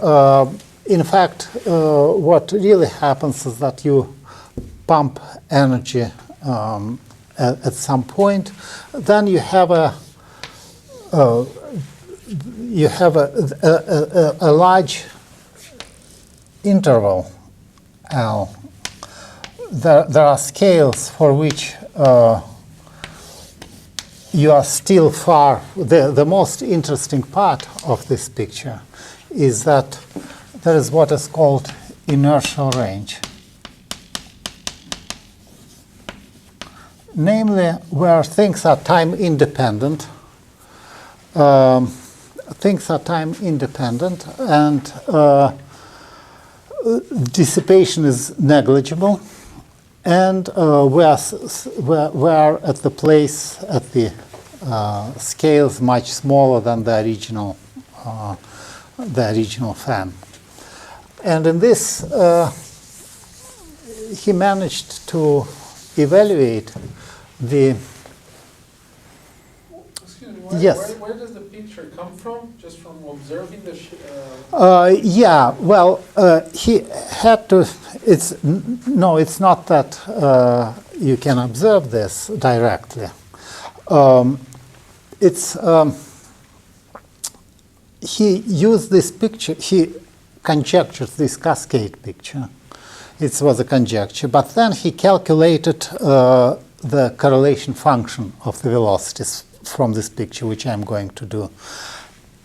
in fact, what really happens is that you pump energy at some point, then you have a large interval L. There are scales for which you are still far. The most interesting part of this picture is that there is what is called inertial range. Namely, where things are time independent. Things are time independent, and dissipation is negligible, and we are at the place at the scales much smaller than the original fan. And in this, he managed to evaluate the. Excuse me, Yes. where does the picture come from? Just from observing the Yeah, well, he had to. It's not that you can observe this directly. He used this picture. He conjectured this cascade picture. It was a conjecture, but then he calculated the correlation function of the velocities from this picture, which I'm going to do.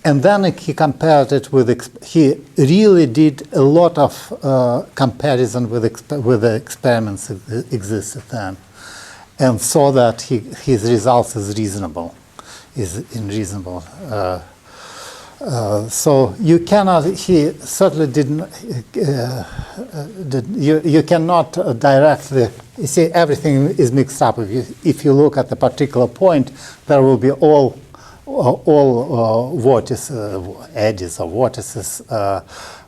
And then he compared it with, he really did a lot of comparison with the experiments that existed then, and saw that his results is reasonable. So you cannot, he certainly didn't, you cannot directly, you see, everything is mixed up. If you look at a particular point, there will be all eddies or vortices,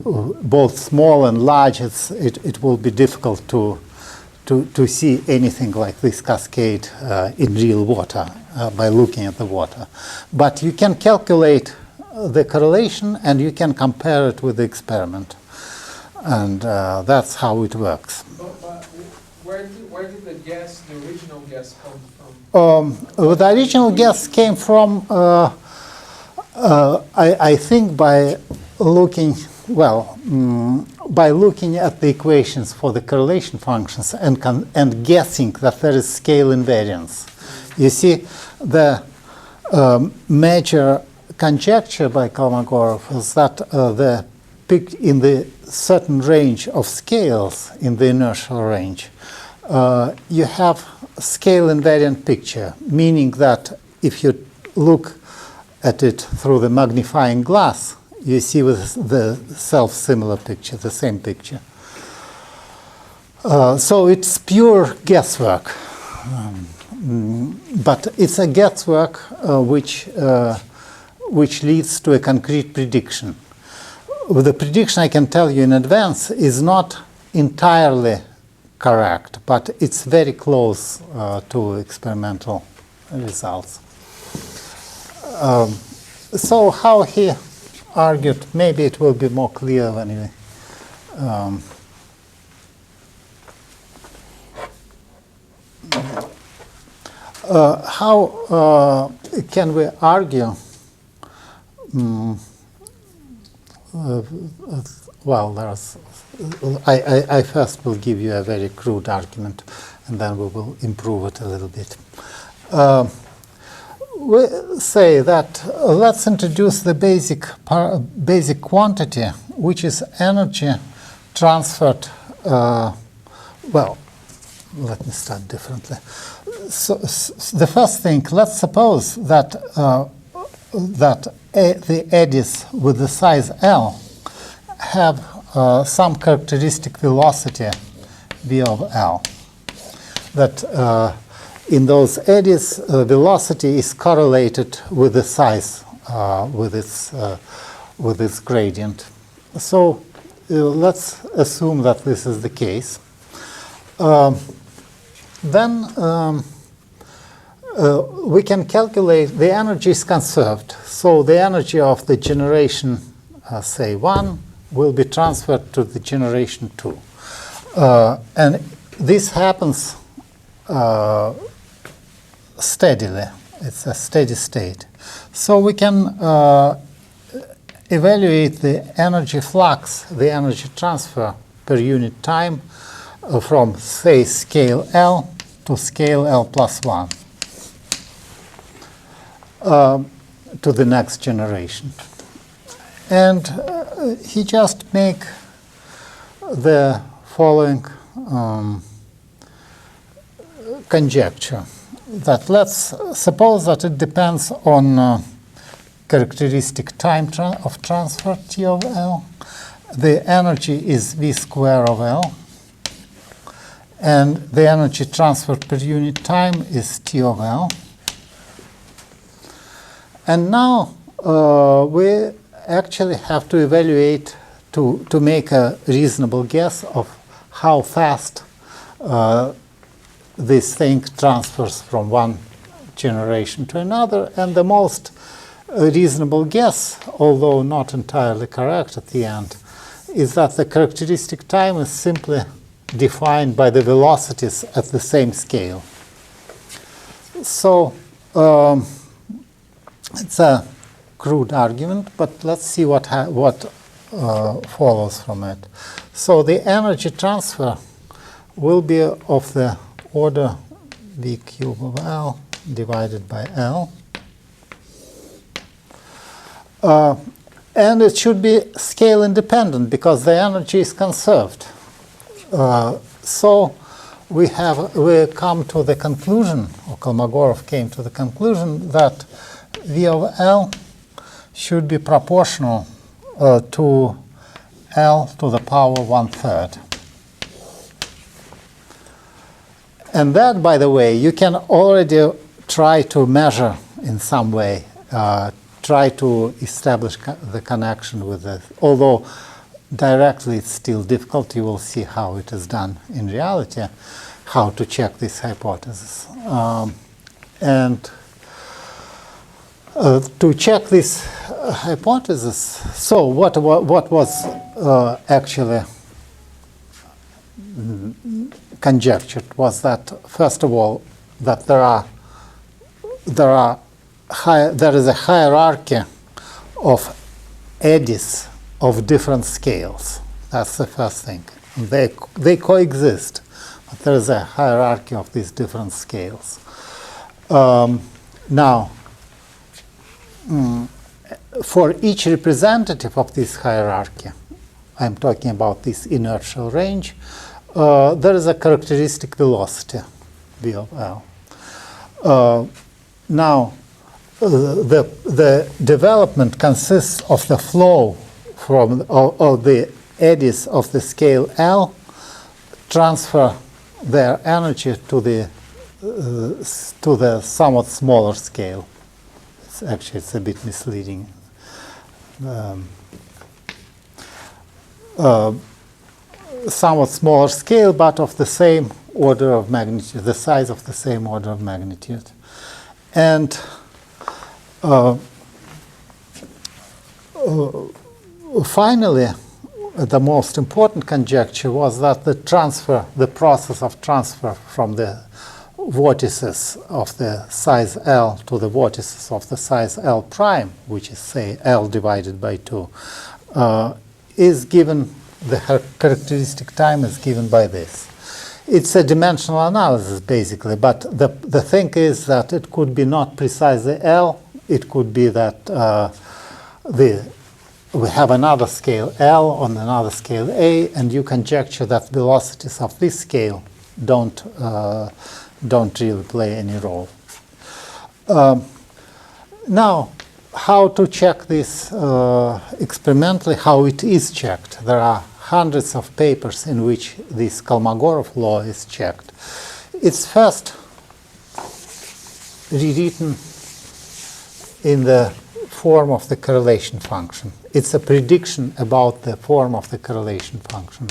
both small and large. It will be difficult to see anything like this cascade in real water by looking at the water. But you can calculate the correlation, and you can compare it with the experiment, and that's how it works. But where did the original gas come from? The original gas came from, I think, by looking at the equations for the correlation functions and guessing that there is scale invariance. You see, the major conjecture by Kolmogorov is that in the certain range of scales in the inertial range, you have scale invariant picture, meaning that if you look at it through the magnifying glass, you see with the self-similar picture, the same picture. So it's pure guesswork, but it's a guesswork which leads to a concrete prediction. The prediction, I can tell you in advance, is not entirely correct, but it's very close to experimental results. So how he argued, maybe it will be more clear when you how can we argue? Well, I first will give you a very crude argument, and then we will improve it a little bit. we say that let's introduce the basic quantity, which is energy transferred. Well, let me start differently. So the first thing, let's suppose that the eddies with the size L have some characteristic velocity v of L. That in those eddies, velocity is correlated with the size, with its gradient. So let's assume that this is the case. Then we can calculate the energy is conserved. So the energy of the generation, say 1, will be transferred to the generation 2. And this happens steadily. It's a steady state. So we can evaluate the energy flux, the energy transfer per unit time from, say, scale L to scale L plus 1 to the next generation. And he just make the following conjecture, that let's suppose that it depends on characteristic time of transfer T of L. The energy is V square of L, and the energy transfer per unit time is T of L. And now we actually have to evaluate to make a reasonable guess of how fast this thing transfers from one generation to another. And the most reasonable guess, although not entirely correct at the end, is that the characteristic time is simply defined by the velocities at the same scale. So it's a crude argument, but let's see what follows from it. So the energy transfer will be of the order V cube of L divided by L. And it should be scale independent because the energy is conserved. So we come to the conclusion, or Kolmogorov came to the conclusion, that V of L should be proportional to L to the power 1/3. And that, by the way, you can already try to measure in some way, try to establish the connection with it. Although directly it's still difficult, you will see how it is done in reality, how to check this hypothesis. And to check this hypothesis, so what was actually conjectured was that, first of all, that there is a hierarchy of eddies of different scales. That's the first thing. They coexist, but there is a hierarchy of these different scales. Now, for each representative of this hierarchy, I'm talking about this inertial range, there is a characteristic velocity, V of L. Now, the development consists of the flow from of the eddies of the scale L, transfer their energy to the somewhat smaller scale. Actually, it's a bit misleading. Somewhat smaller scale, but of the same order of magnitude, the size of the same order of magnitude. And finally, the most important conjecture was that the process of transfer from the vortices of the size L to the vortices of the size L prime, which is, say, L divided by 2, is given, the characteristic time is given by this. It's a dimensional analysis, basically, but the thing is that it could be not precisely L. It could be that we have another scale L on another scale A, and you conjecture that velocities of this scale don't really play any role. Now, how to check this experimentally, how it is checked. There are hundreds of papers in which this Kolmogorov law is checked. It's first rewritten in the form of the correlation function. It's a prediction about the form of the correlation function.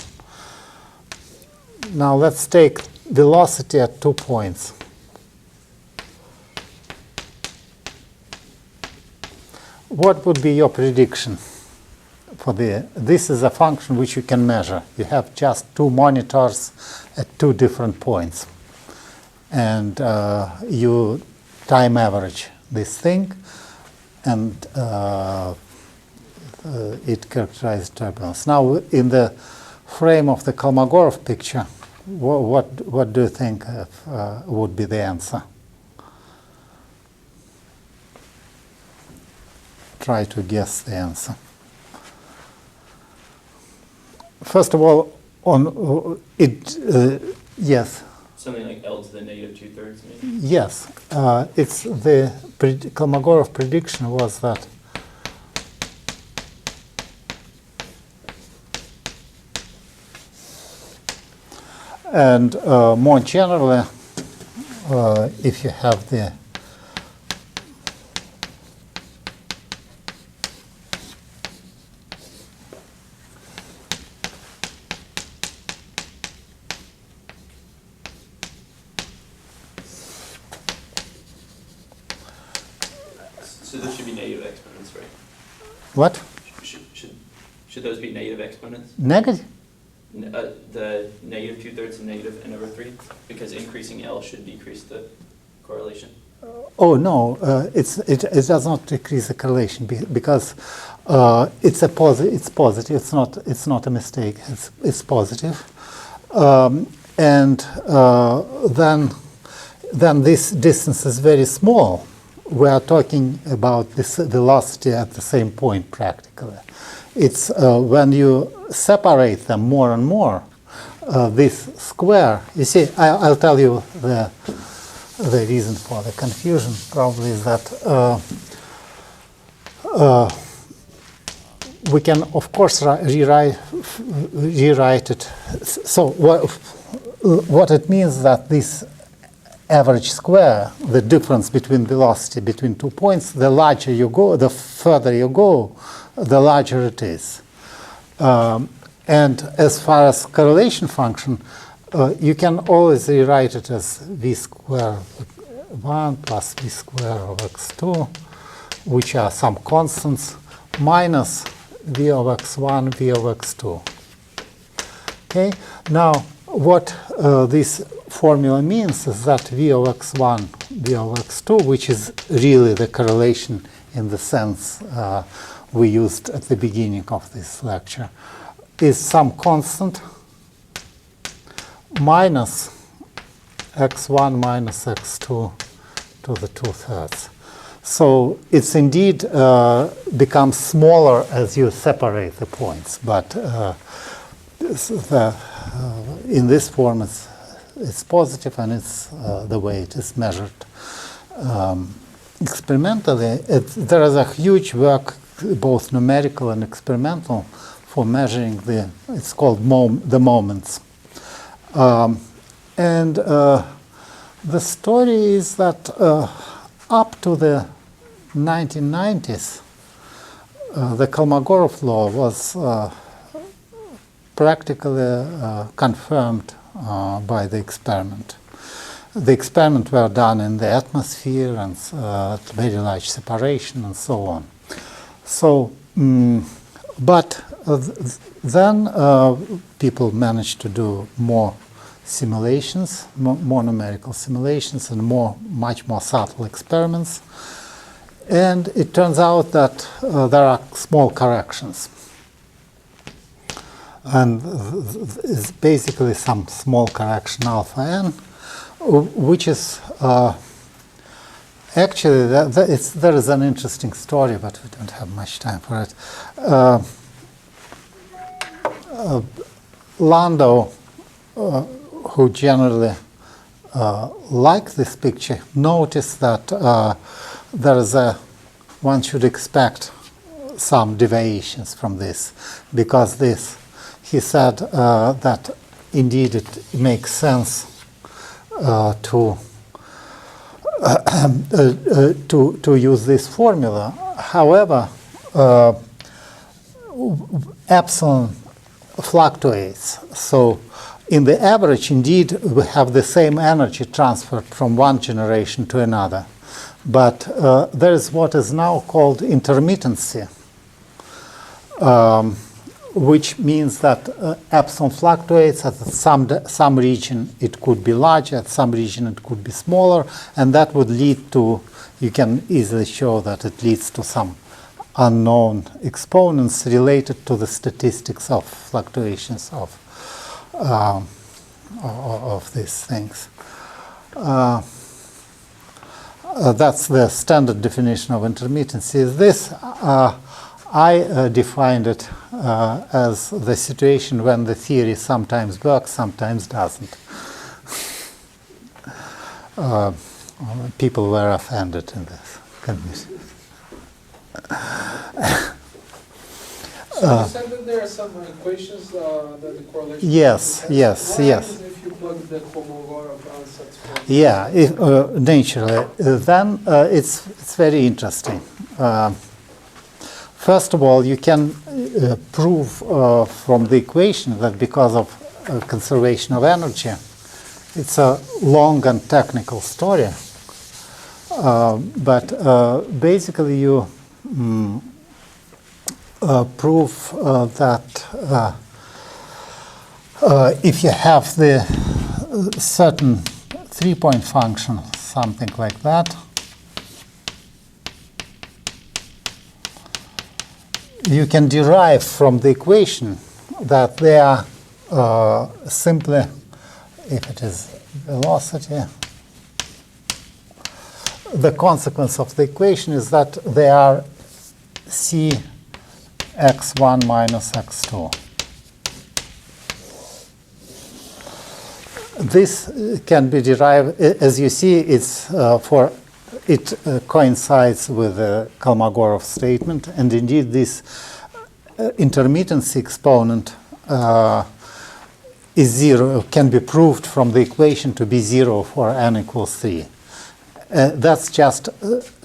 Now let's take velocity at 2 points. What would be your prediction for this is a function which you can measure. You have just 2 monitors at 2 different points. And you time average this thing, and it characterizes turbulence. Now, in the frame of the Kolmogorov picture, what do you think would be the answer? Try to guess the answer. First of all, on yes. Something like L to the negative 2/3, maybe? Yes. It's the Kolmogorov prediction was that and more generally, if you have the So those should be negative exponents, right? what? Should those be negative exponents? Negative? The negative 2/3 and negative n/3? Because increasing L should decrease the correlation. Oh no, it does not decrease the correlation because it's positive. It's not a mistake. It's positive, and then this distance is very small. We are talking about this velocity at the same point practically. It's when you separate them more and more, this square, you see, I'll tell you the reason for the confusion probably is that we can, of course, rewrite it. So what it means that this average square, the difference between velocity between 2 points, the larger you go, the further you go, the larger it is. And as far as correlation function, you can always rewrite it as v square 1 plus v square of x2, which are some constants, minus v of x1, v of x2. Okay? Now, what this formula means is that v of x1, v of x2, which is really the correlation in the sense we used at the beginning of this lecture, is some constant minus x1 minus x2 to the 2/3. So it's indeed becomes smaller as you separate the points, but in this form it's positive, and it's the way it is measured experimentally. There is a huge work, both numerical and experimental, for measuring it's called the moments. And the story is that up to the 1990s, the Kolmogorov law was practically confirmed by the experiment. The experiments were done in the atmosphere and at very large separation and so on. So, but then people managed to do more simulations, more numerical simulations, and much more subtle experiments. And it turns out that there are small corrections. and is basically some small correction alpha n, which is actually there is an interesting story, but we don't have much time for it. Landau, who generally liked this picture, noticed that there is one should expect some deviations from this, because this, he said that indeed it makes sense to use this formula. However, epsilon fluctuates. So in the average, indeed, we have the same energy transferred from one generation to another. But there is what is now called intermittency, which means that epsilon fluctuates. At some region it could be larger, at some region it could be smaller, and that would lead to, you can easily show that it leads to some unknown exponents related to the statistics of fluctuations of these things. That's the standard definition of intermittency. This I defined it as the situation when the theory sometimes works, sometimes doesn't. People were offended in this community. So you said that there are some equations that the correlation. Yes. What happens if you plug the Kolmogorov onsets from? Yeah, naturally. Then it's very interesting. First of all, you can prove from the equation that because of conservation of energy, it's a long and technical story. But basically, you prove that if you have the certain 3-point function, something like that, you can derive from the equation that they are simply, if it is velocity, the consequence of the equation is that they are c x1 minus x2. This can be derived, as you see, it's it coincides with the Kolmogorov statement, and indeed this intermittency exponent is 0, can be proved from the equation to be 0 for n equals 3. That's just,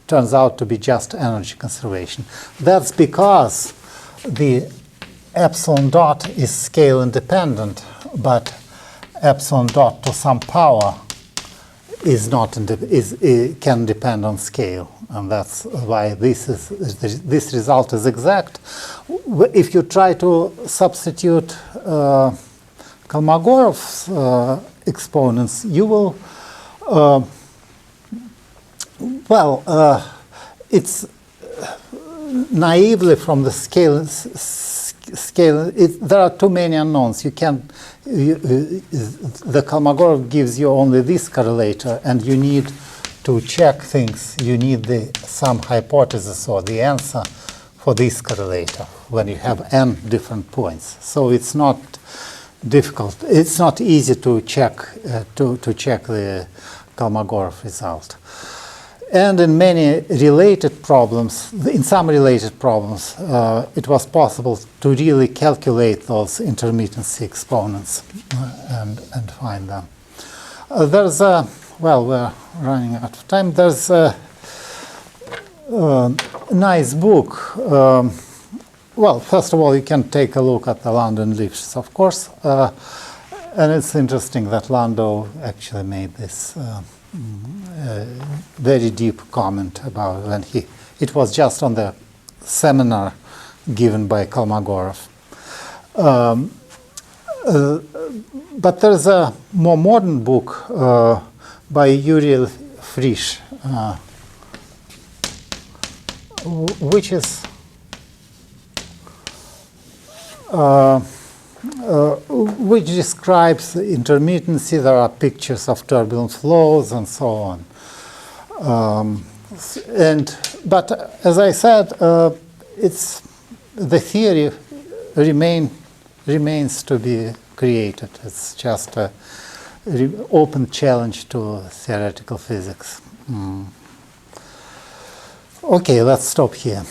turns out to be just energy conservation. That's because the epsilon dot is scale independent, but epsilon dot to some power is not can depend on scale, and that's why this result is exact. If you try to substitute Kolmogorov's exponents, you will it's naively from the scale. There are too many unknowns. You can. The Kolmogorov gives you only this correlator, and you need to check things. You need some hypothesis or the answer for this correlator when you have n different points. So it's not difficult. It's not easy to check the Kolmogorov result. And in many related problems, in some related problems, it was possible to really calculate those intermittency exponents and find them. There's a, well, we're running out of time. There's a nice book. Well, first of all, you can take a look at the Landau and Lipschitz, of course. And it's interesting that Landau actually made this very deep comment about when it was just on the seminar given by Kolmogorov. But there's a more modern book by Uriel Frisch, which is which describes intermittency. There are pictures of turbulent flows and so on. But as I said, the theory remains to be created. It's just an open challenge to theoretical physics. Okay, let's stop here.